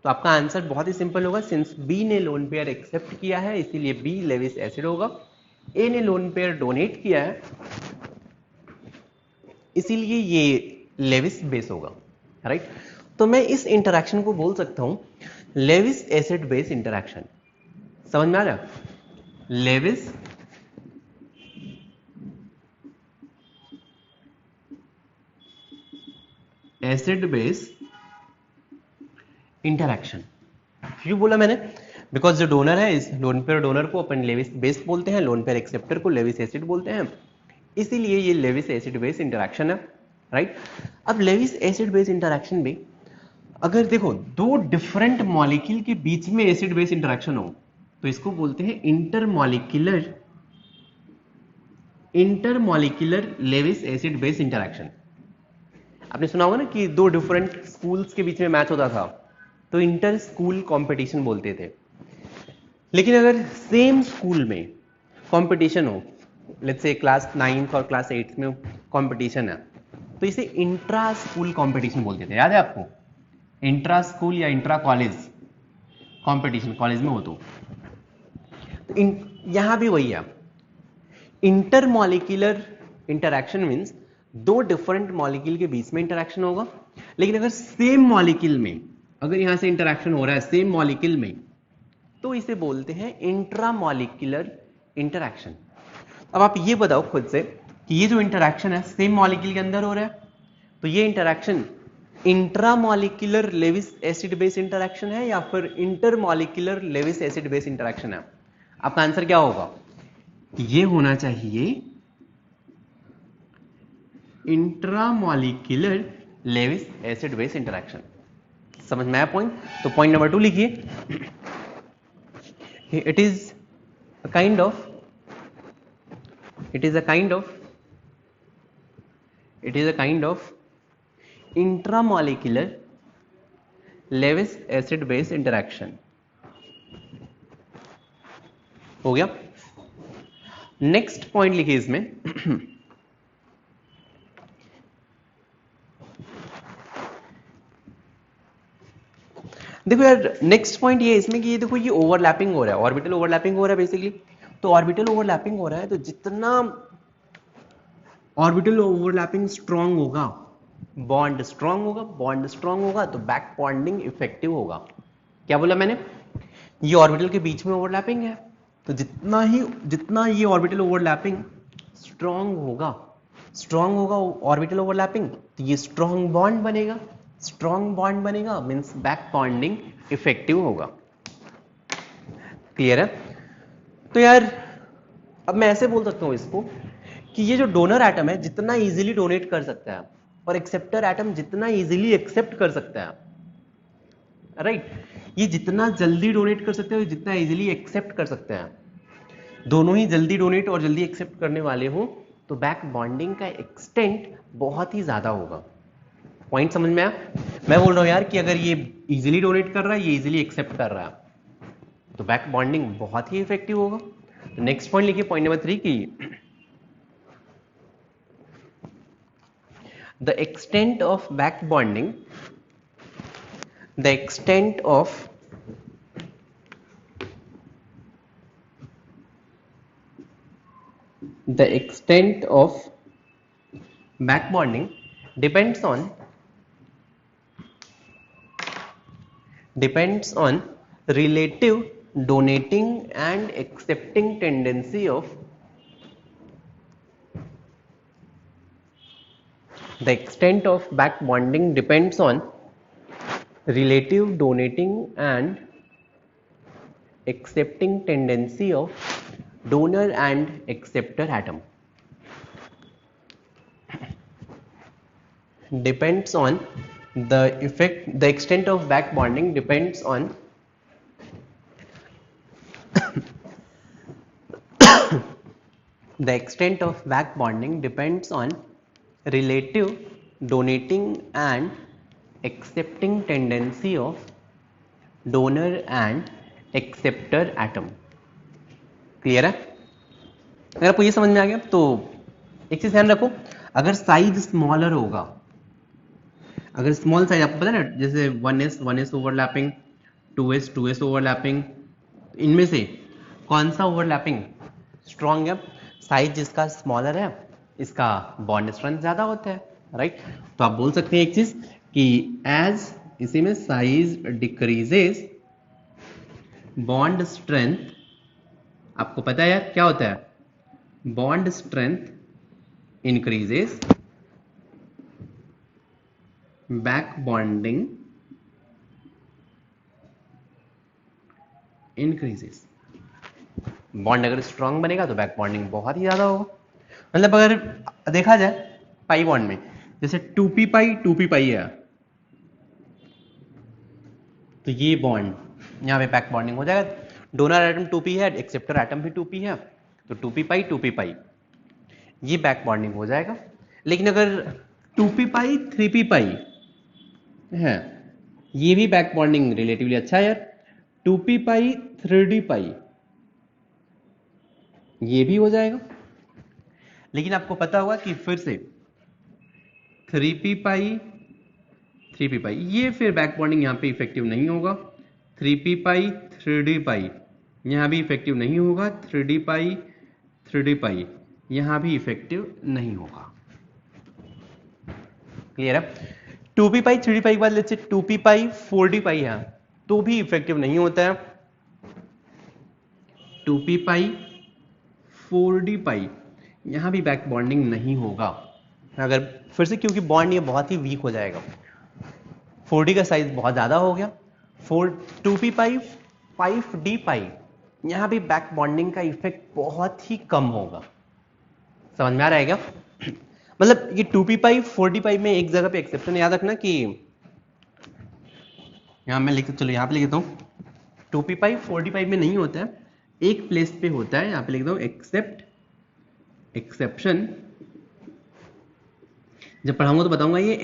तो आपका आंसर बहुत ही सिंपल होगा. सिंस बी ने लोन पेयर एक्सेप्ट किया है इसीलिए बी लेविस एसिड होगा. ए ने लोन पेयर डोनेट किया है इसीलिए ये लेविस बेस होगा. राइट? तो मैं इस इंटरैक्शन को बोल सकता हूं लेविस एसिड बेस इंटरैक्शन. समझ में आ रहा? Lewis acid base interaction. क्यों बोला मैंने? बिकॉज जो डोनर है, इस लोन पेयर डोनर को अपन लेविस बेस बोलते हैं, लोन पेयर एक्सेप्टर को लेविस एसिड बोलते हैं, इसीलिए ये लेविस एसिड बेस इंटरैक्शन है. राइट? अब लेविस एसिड बेस इंटरैक्शन में अगर देखो दो डिफरेंट मॉलिक्यूल के बीच में एसिड बेस इंटरैक्शन हो तो इसको बोलते हैं intermolecular Lewis acid base interaction. आपने सुना होगा ना कि दो डिफरेंट स्कूल्स के बीच में मैच होता था तो इंटर स्कूल कंपटीशन बोलते थे. लेकिन अगर सेम स्कूल में कंपटीशन हो, लेट्स से क्लास 9th और क्लास 8th में कंपटीशन है, तो इसे इंट्रा स्कूल कंपटीशन बोलते थे. याद है आपको? इंट्रा स्कूल या इंट्रा कॉलेज कंपटीशन कॉलेज में हो तो यहां भी वही है. इंटरमॉलिक्यूलर इंटरैक्शन मींस दो डिफरेंट मॉलिक्यूल के बीच में इंटरैक्शन होगा. लेकिन अगर सेम मॉलिक्यूल में, अगर यहां से इंटरैक्शन हो रहा है सेम मॉलिक्यूल में, तो इसे बोलते हैं इंट्रामॉलिक्यूलर इंटरैक्शन. अब आप ये बताओ खुद से कि ये जो इंटरैक्शन है सेम मॉलिक्यूल के अंदर हो रहा है, तो ये interaction intramolecular Lewis acid base interaction है या फिर intermolecular Lewis acid base interaction है? आपका आंसर क्या होगा? ये होना चाहिए intramolecular Lewis acid base interaction. समझ में आया पॉइंट? तो पॉइंट नंबर 2 लिखिए. It is a kind of intramolecular Lewis acid base interaction. हो गया? नेक्स्ट पॉइंट लिखिए इसमें. देखो यार नेक्स्ट पॉइंट ये इसमें कि ये देखो ये ओवरलैपिंग हो रहा है, ऑर्बिटल ओवरलैपिंग हो रहा है बेसिकली. तो ऑर्बिटल ओवरलैपिंग हो रहा है तो जितना ऑर्बिटल ओवरलैपिंग स्ट्रांग होगा, बॉन्ड स्ट्रांग होगा तो बैक बॉन्डिंग इफेक्टिव होगा. क्या बोला मैंने? ये ऑर्बिटल के बीच में ओवरलैपिंग है तो जितना ये ऑर्बिटल ओवरलैपिंग स्ट्रांग होगा ऑर्बिटल ओवरलैपिंग, तो ये स्ट्रांग बॉन्ड बनेगा मींस बैक बॉन्डिंग इफेक्टिव होगा. क्लियर है? तो यार अब मैं ऐसे बोल सकता हूं इसको कि ये जो डोनर एटम है जितना इजीली डोनेट कर सकता है और एक्सेप्टर एटम जितना इजीली एक्सेप्ट कर सकता है, राइट? ये जितना जल्दी डोनेट कर सकते हैं जितना इजीली एक्सेप्ट कर सकते हैं, दोनों ही जल्दी डोनेट और जल्दी एक्सेप्ट करने वाले हो तो बैक बॉन्डिंग का एक्सटेंट बहुत ही ज्यादा होगा. पॉइंट समझ में आया? मैं बोल रहा हूं यार कि अगर ये इजीली डोनेट कर रहा है, ये इजीली एक्सेप्ट कर रहा है, तो बैक बॉन्डिंग बहुत ही इफेक्टिव होगा. तो नेक्स्ट पॉइंट लिखिए, पॉइंट नंबर 3 की the extent of back bonding the extent of back bonding depends on relative donating and accepting tendency of the extent of back bonding depends on relative donating and accepting tendency of donor and acceptor atom. Depends on the extent of back bonding depends on the extent of back bonding depends on relative donating and accepting tendency of donor and acceptor atom. Clear है? अगर आपको ये समझ में आ गया तो एक चीज ध्यान रखो, अगर साइज स्मॉलर होगा, अगर स्मॉल साइज आपको पता है ना, जैसे 1s ओवरलैपिंग, 2s ओवरलैपिंग, इनमें से कौन सा ओवरलैपिंग स्ट्रॉन्ग है? साइज जिसका स्मॉलर है इसका बॉन्ड स्ट्रेंथ ज्यादा होता है, राइट? तो आप बोल सकते हैं एक चीज कि एज इसी में साइज डिक्रीजेस बॉन्ड स्ट्रेंथ, आपको पता है यार क्या होता है? Bond strength increases, back bonding increases. Bond अगर स्ट्रांग बनेगा तो बैक बॉन्डिंग बहुत ही ज्यादा होगा। मतलब अगर देखा जाए पाई बॉन्ड में, जैसे 2p पाई है, तो ये बॉन्ड यहाँ पे बैक बॉन्डिंग हो जाएगा। डोनर एटम 2p है, एक्सेप्टर एटम भी 2p है, तो 2p पाई ये बैक बॉन्डिंग हो जाएगा। लेकिन अगर 2p 3p पाई है, ये भी बैक बॉन्डिंग रिलेटिवली अच्छा है यार। 2p 3d पाई ये भी हो जाएगा। लेकिन आपको पता होगा कि फिर से 3p पाई ये फिर बैक बॉन्डिंग यहाँ पे इफेक्टिव नहीं होगा। 3p 3d पाई यहाँ भी इफेक्टिव नहीं होगा। 3d पाई यहाँ भी इफेक्टिव नहीं होगा। क्लियर है? 2p 3d पाई के बाद लेट्स से 2p 4d पाई है तो भी इफेक्टिव नहीं होता है। 2p 4d पाई यहां भी बैक बॉन्डिंग नहीं होगा अगर फिर से, क्योंकि बॉन्ड ये बहुत ही वीक हो जाएगा। 4d का साइज बहुत ज्यादा हो गया। 2p 5d पाई यहां भी बैक बॉन्डिंग का इफेक्ट बहुत ही कम होगा। समझ में आ रहा है क्या? मतलब ये 2p 4d पाई में एक जगह पे एक्सेप्शन याद रखना कि यहां मैं लिख, चलो यहां पे लिख देता हूं 2p 4d पाई में नहीं होता है, एक प्लेस पे होता है। यहां पे लिख दो एक्सेप्शन। जब पढ़ाऊंगा तो बताऊंगा ये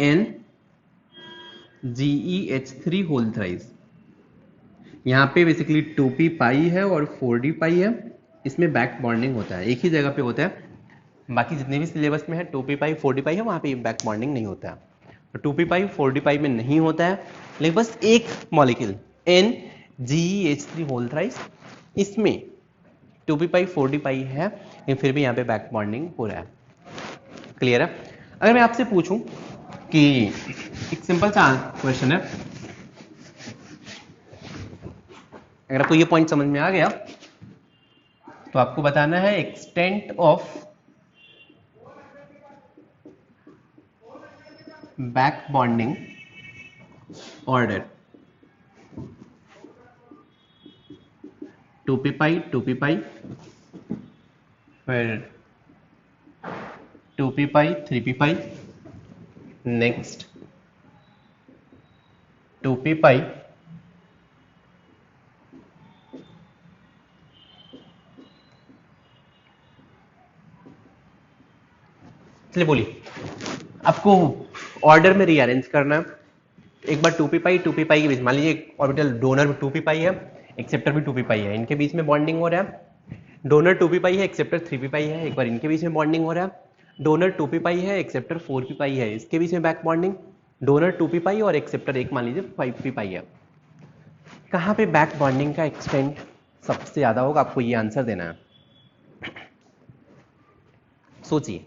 NGEH3 होल थ्राइस। यहां पे बेसिकली 2p पाई है और 4d पाई है, इसमें बैक बॉन्डिंग होता है, एक ही जगह पे होता है। बाकी जितने भी सिलेबस में है 2p 4d पाई है वहां पे बैक बॉन्डिंग नहीं होता है। तो 2p 4d पाई में नहीं होता है, लेकिन बस एक मॉलिक्यूल NGEH3 होल थ्राइस इसमें 2p 4d पाई है, लेकिन फिर भी यहाँ पे बैक बॉन्डिंग हो रहा है। क्लियर है? अगर मैं आपसे पूछूं कि एक सिंपल सा क्वेश्चन है, अगर आपको ये पॉइंट समझ में आ गया तो आपको बताना है extent of back bonding order 2p पाई फिर 2p 3p पाई, नेक्स्ट 2p पाई चलिए बोलिए, आपको ऑर्डर में रीअरेंज करना है। एक बार 2p पाई के बीच, मान लीजिए ऑर्बिटल डोनर में 2p पाई है, एक्सेप्टर भी 2p पाई है, इनके बीच में बॉन्डिंग हो रहा है। डोनर 2p पाई है, एक्सेप्टर 3p पाई है, एक बार इनके बीच में बॉन्डिंग हो रहा है। डोनर 2p पाई है, एक्सेप्टर 4p पाई है, इसके बीच में बैक बॉन्डिंग। डोनर 2p पाई और एक्सेप्टर एक मान लीजिए 5p पाई है। कहां पे बैक बॉन्डिंग का एक्सटेंट सबसे ज्यादा होगा? आपको ये आंसर देना है। सोचिए।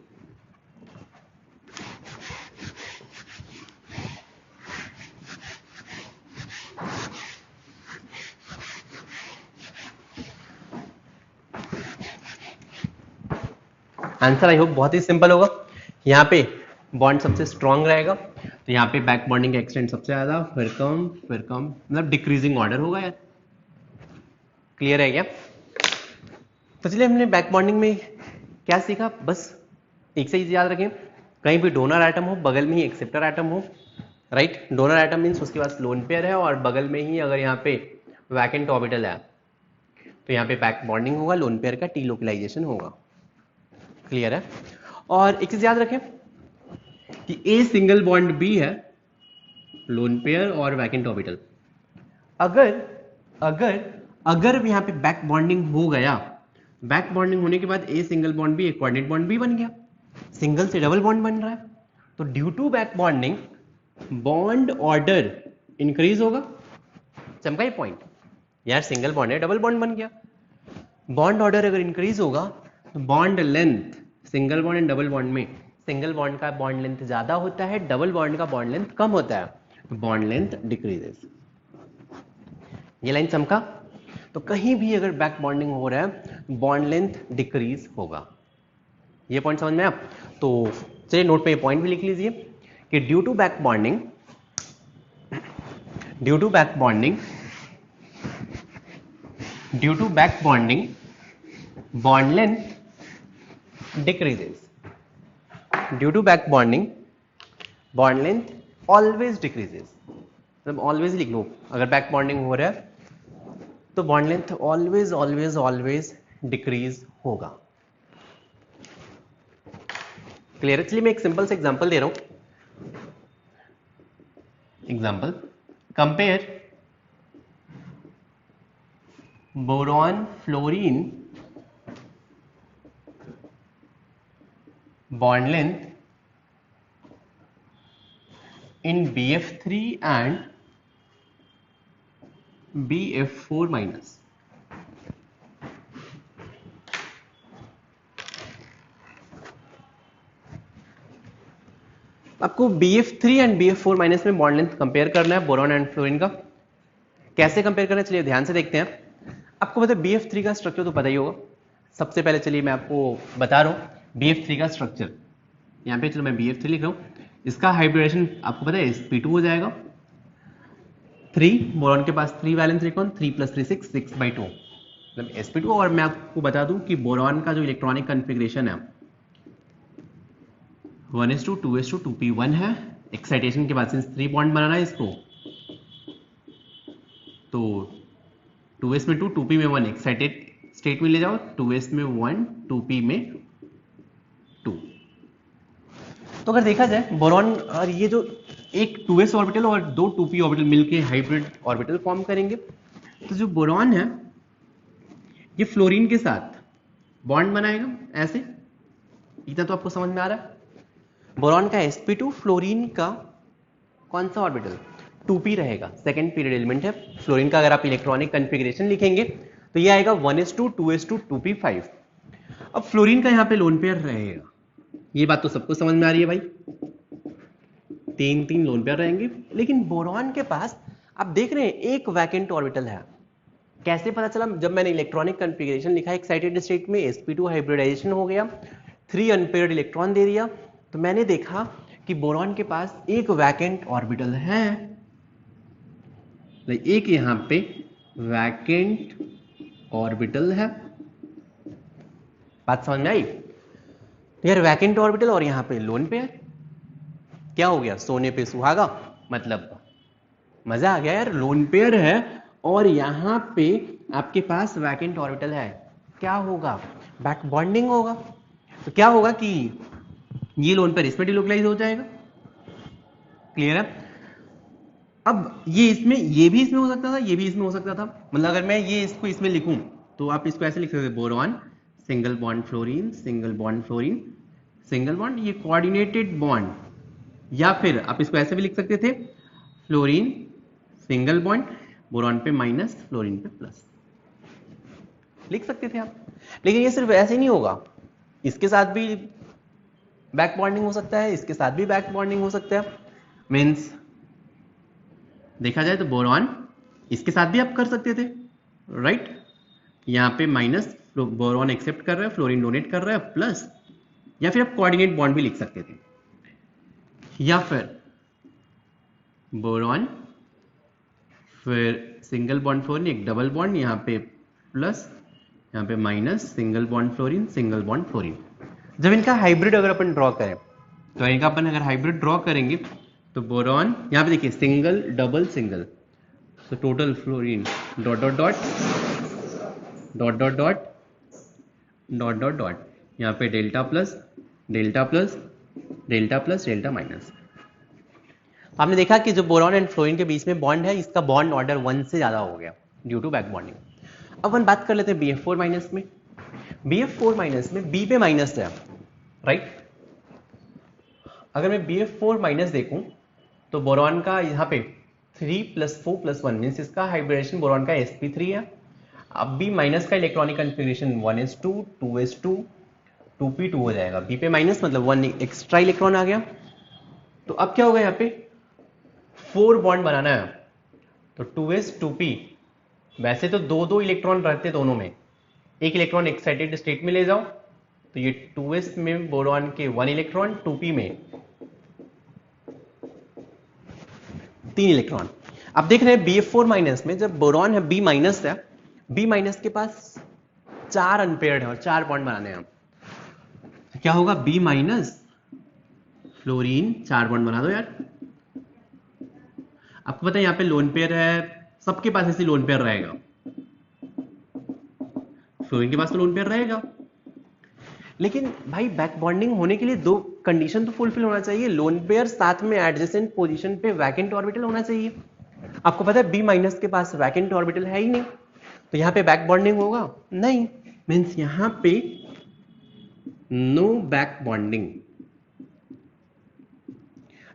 आंसर आई होप बहुत ही सिंपल होगा। यहाँ पे बॉन्ड सबसे स्ट्रांग रहेगा, तो यहाँ पे बैक बॉन्डिंग का एक्सटेंट सबसे ज्यादा, फिर कम, मतलब डिक्रीजिंग ऑर्डर होगा यार। क्लियर है क्या? तो चलिए, हमने बैक बॉन्डिंग में क्या सीखा, बस एक से चीज याद रखें, कहीं भी डोनर एटम हो, बगल में ही एक्सेप्टर एटम हो, राइट। डोनर एटम मीन्स उसके पास लोन पेयर है और बगल में ही अगर यहाँ पे वैकेंट ऑर्बिटल है तो यहाँ पे बैक बॉन्डिंग होगा, लोन पेयर का टी लोकलाइजेशन होगा। क्लियर है? और एक चीज याद रखें कि ए सिंगल बॉन्ड बी है, लोन पेयर और वैकेंट ऑर्बिटल। अगर अगर अगर यहाँ पे बैक बॉन्डिंग हो गया, बैक बॉन्डिंग होने के बाद ए सिंगल बॉन्ड बी एक कोऑर्डिनेट बॉन्ड बी बन गया, सिंगल से डबल बॉन्ड बन रहा है, तो due to back bonding bond order increase होगा। चमका ये पॉइंट यार, सिंगल बॉन्ड है, डबल बॉन्ड बन गया। बॉन्ड ऑर्डर अगर इंक्रीज होगा तो bond length, single bond and double bond में सिंगल बॉन्ड का बॉन्ड लेंथ ज्यादा होता है, डबल बॉन्ड का बॉन्ड लेंथ कम होता है, तो बॉन्ड लेंथ डिक्रीजेस। ये लाइन चमका? तो कहीं भी अगर बैक बॉन्डिंग हो रहा है बॉन्ड लेंथ डिक्रीज होगा। ये पॉइंट समझ में आया? तो चलिए नोट पे ये पॉइंट भी लिख लीजिए कि due to back bonding bond length decreases. Due to back bonding bond length always decreases. मतलब always लिख लो, अगर बैक बॉन्डिंग हो रहा है तो बॉन्ड लेंथ ऑलवेज डिक्रीज होगा। क्लियर? चलिए मैं एक सिंपल से एग्जांपल दे रहा हूं। Example, compare boron fluorine bond length in BF3 and BF4 minus. आपको BF3 एंड BF4 माइनस में बॉन्ड लेंथ कंपेयर करना है बोरॉन एंड फ्लोरीन का। कैसे कंपेयर करना है चलिए ध्यान से देखते हैं। आपको पता है BF3 का स्ट्रक्चर तो पता ही होगा। सबसे पहले चलिए मैं आपको बता रहा हूं BF3 का स्ट्रक्चर। यहाँ पे चलो मैं BF3 लिख रहा हूं, इसका हाइब्रिडेशन आपको पता है sp2 हो जाएगा। 3 बोरॉन के पास 3 वैलेंस इलेक्ट्रॉन, 3 + 3 6, 6/2 मतलब sp2। और मैं आपको बता दूं कि बोरॉन का जो इलेक्ट्रॉनिक कॉन्फ़िगरेशन है 1s2 2s2 2p1 है। एक्साइटेशन के बाद सिंस 3 बॉन्ड बनाना है इसको, तो 2s में 2 2p में 1 एक्साइटेड स्टेट में ले जाओ, 2s में 1 2p में 2। तो अगर देखा जाए बोरॉन और ये जो एक 2s ऑर्बिटल और 2 2p ऑर्बिटल मिलके हाइब्रिड ऑर्बिटल फॉर्म करेंगे, तो जो बोरॉन है ये फ्लोरीन के साथ बॉन्ड बनाएगा ऐसे। इतना तो आपको समझ में आ रहा है। बोरॉन का sp2 फ्लोरीन का कौन सा ऑर्बिटल 2p रहेगा, सेकेंड पीरियड एलिमेंट है। फ्लोरीन का अगर आप इलेक्ट्रॉनिक कॉन्फ़िगरेशन लिखेंगे तो ये आएगा 1s2 2s2 2p5। अब फ्लोरीन का यहाँ पे लोन पेयर रहेगा, ये बात तो सबको समझ में आ रही है भाई, 3 लोन पेयर रहेंगे। लेकिन बोरॉन के पास आप देख रहे हैं एक वैकेंट ऑर्बिटल है। कैसे पता चला? जब मैंने इलेक्ट्रॉनिक कॉन्फ़िगरेशन लिखा एक्साइटेड स्टेट में sp2 हाइब्रिडाइजेशन हो गया, 3 अनपेयर्ड इलेक्ट्रॉन दे दिया, तो मैंने देखा कि बोरॉन के पास एक वैकेंट ऑर्बिटल है, एक यहां पे वैकेंट ऑर्बिटल है। बात समझ में आई? यार वैकेंट ऑर्बिटल और यहां पे लोन पेयर, क्या हो गया? सोने पे सुहागा, मतलब मजा आ गया यार। लोन पेयर है और यहां पे आपके पास वैकेंट ऑर्बिटल है, क्या होगा? बैक बॉन्डिंग होगा। तो क्या होगा कि ये लोन पेयर इसमें डिलोकलाइज हो जाएगा। क्लियर है? अब ये भी इसमें हो सकता था, ये भी इसमें हो सकता था। मतलब अगर मैं ये इसको इसमें लिखूं तो आप इसको ऐसे लिख सकते थे, boron single bond fluorine, single bond fluorine, single bond, ये कोऑर्डिनेटेड बॉन्ड। या फिर आप इसको ऐसे भी लिख सकते थे, फ्लोरीन सिंगल बॉन्ड, बोरॉन पे माइनस, फ्लोरीन पे प्लस, लिख सकते थे आप। लेकिन ये सिर्फ ऐसे नहीं होगा, इसके साथ भी बैक बॉन्डिंग हो सकता है, इसके साथ भी बैक बॉन्डिंग हो सकता है। मीन्स देखा जाए तो बोरॉन इसके साथ भी आप कर सकते थे, राइट। यहाँ पे माइनस बोरॉन एक्सेप्ट कर रहा है, फ्लोरीन डोनेट कर रहा है, प्लस, या फिर आप कोऑर्डिनेट बॉन्ड भी लिख सकते थे, या फिर बोरॉन फिर सिंगल बॉन्ड फ्लोरीन, एक डबल बॉन्ड, यहाँ पे प्लस, यहाँ पे minus, single bond fluorine, single bond fluorine. जब इनका हाइब्रिड अगर अपन ड्रॉ करें, तो इनका अपन अगर हाइब्रिड ड्रॉ करेंगे तो बोरॉन यहाँ पे देखिए सिंगल डबल सिंगल, तो total fluorine dot dot dot dot dot dot dot dot dot, यहाँ पे delta plus delta plus delta plus delta minus. आपने देखा कि जो बोरॉन एंड फ्लोरीन के बीच में बॉन्ड है, इसका बॉन्ड ऑर्डर 1 से ज्यादा हो गया ड्यू टू बैक बॉन्डिंग। अब अपन बात कर लेते हैं BF4 माइनस में। BF4 माइनस में B पे माइनस है, राइट। अगर मैं BF4 माइनस देखूं तो बोरॉन का यहाँ पे 3 + 4 + 1 मीन्स इसका हाइब्रिडेशन बोरॉन का sp3 है। अब B माइनस का electronic configuration 1s2 2s2 2p2 हो जाएगा। B पे माइनस मतलब 1 एक्स्ट्रा इलेक्ट्रॉन आ गया। तो अब क्या होगा, यहाँ पे 4 बॉन्ड बनाना है, तो 2s 2p, वैसे तो 2 इलेक्ट्रॉन रहते दोनों में, एक इलेक्ट्रॉन एक्साइटेड स्टेट में ले जाओ, तो ये 2s में बोरॉन के 1 इलेक्ट्रॉन, 2p में 3 इलेक्ट्रॉन। अब देख रहे हैं BF4 माइनस में जब बोरॉन है B माइनस है, B माइनस के पास 4 अनपेयर्ड है और 4 बॉन्ड बनाने हैं। क्या होगा, B माइनस फ्लोरीन 4 बॉन्ड बना दो यार। आपको पता है यहाँ पे लोन पेयर है, सबके पास ऐसी लोन पेयर रहेगा, फ्लोरीन के पास तो लोन पेयर रहेगा। लेकिन भाई बैक बॉन्डिंग होने के लिए 2 कंडीशन तो फुलफिल होना चाहिए, लोन पेयर साथ में एडजेसेंट पोजीशन पे वैकेंट ऑर्बिटल होना चाहिए। आपको पता है B माइनस के पास वैकेंट ऑर्बिटल है ही नहीं, तो यहाँ पे बैक बॉन्डिंग होगा नहीं, मीन्स यहाँ पे no back bonding.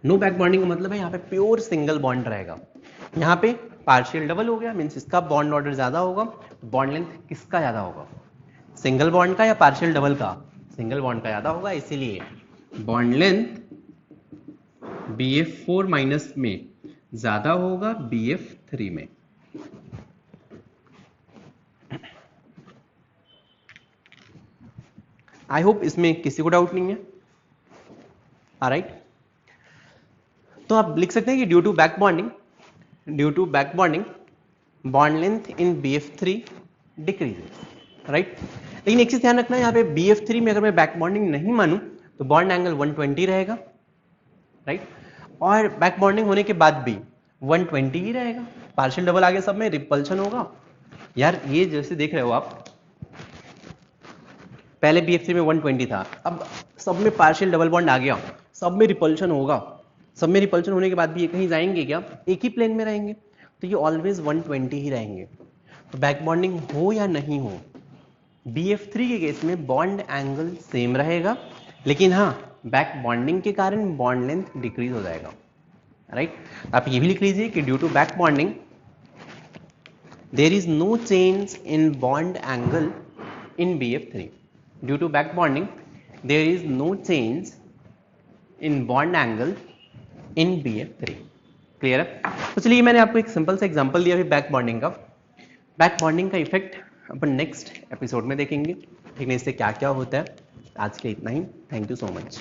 No back bonding का मतलब है यहाँ पे प्योर सिंगल बॉन्ड रहेगा। यहाँ पे पार्शियल डबल हो गया, मीन्स इसका बॉन्ड ऑर्डर ज्यादा होगा। बॉन्ड लेंथ किसका ज्यादा होगा, सिंगल बॉन्ड का या पार्शियल डबल का? सिंगल बॉन्ड का ज्यादा होगा, इसीलिए बॉन्ड लेंथ BF4 माइनस में ज्यादा होगा BF3 में। आई होप इसमें किसी को डाउट नहीं है। ऑलराइट, तो आप लिख सकते हैं कि due to back bonding bond length in BF3 decreases, right. लेकिन एक चीज ध्यान रखना है, यहाँ पे BF3 में अगर मैं बैक बॉन्डिंग नहीं मानूं तो बॉन्ड एंगल 120 रहेगा, राइट। और बैक बॉन्डिंग होने के बाद भी 120 ही रहेगा। पार्शियल डबल आगे सब में रिपल्शन होगा यार। ये जैसे देख रहे हो आप, पहले BF3 में 120 था, अब सब में पार्शियल डबल बॉन्ड आ गया, सब में रिपल्शन होगा। सब में रिपल्शन होने के बाद भी ये कहीं जाएंगे क्या, एक ही प्लेन में रहेंगे, तो ये ऑलवेज 120 ही रहेंगे। तो बैक बॉन्डिंग हो या नहीं हो, BF3 के केस में बॉन्ड एंगल सेम रहेगा, लेकिन हाँ बैक बॉन्डिंग के कारण बॉन्ड लेंथ डिक्रीज हो जाएगा, राइट। आप ये भी लिख लीजिए कि due to back bonding there is no change in bond angle in BF3। Due to back bonding there is no change in bond angle in BF3। Clear है? तो चलिए मैंने आपको एक सिंपल सा एग्जांपल दिया है बैक बॉन्डिंग का। बैक बॉन्डिंग का इफेक्ट अपन नेक्स्ट एपिसोड में देखेंगे, लेकिन इससे क्या क्या होता है। आज के इतना ही, थैंक यू सो मच।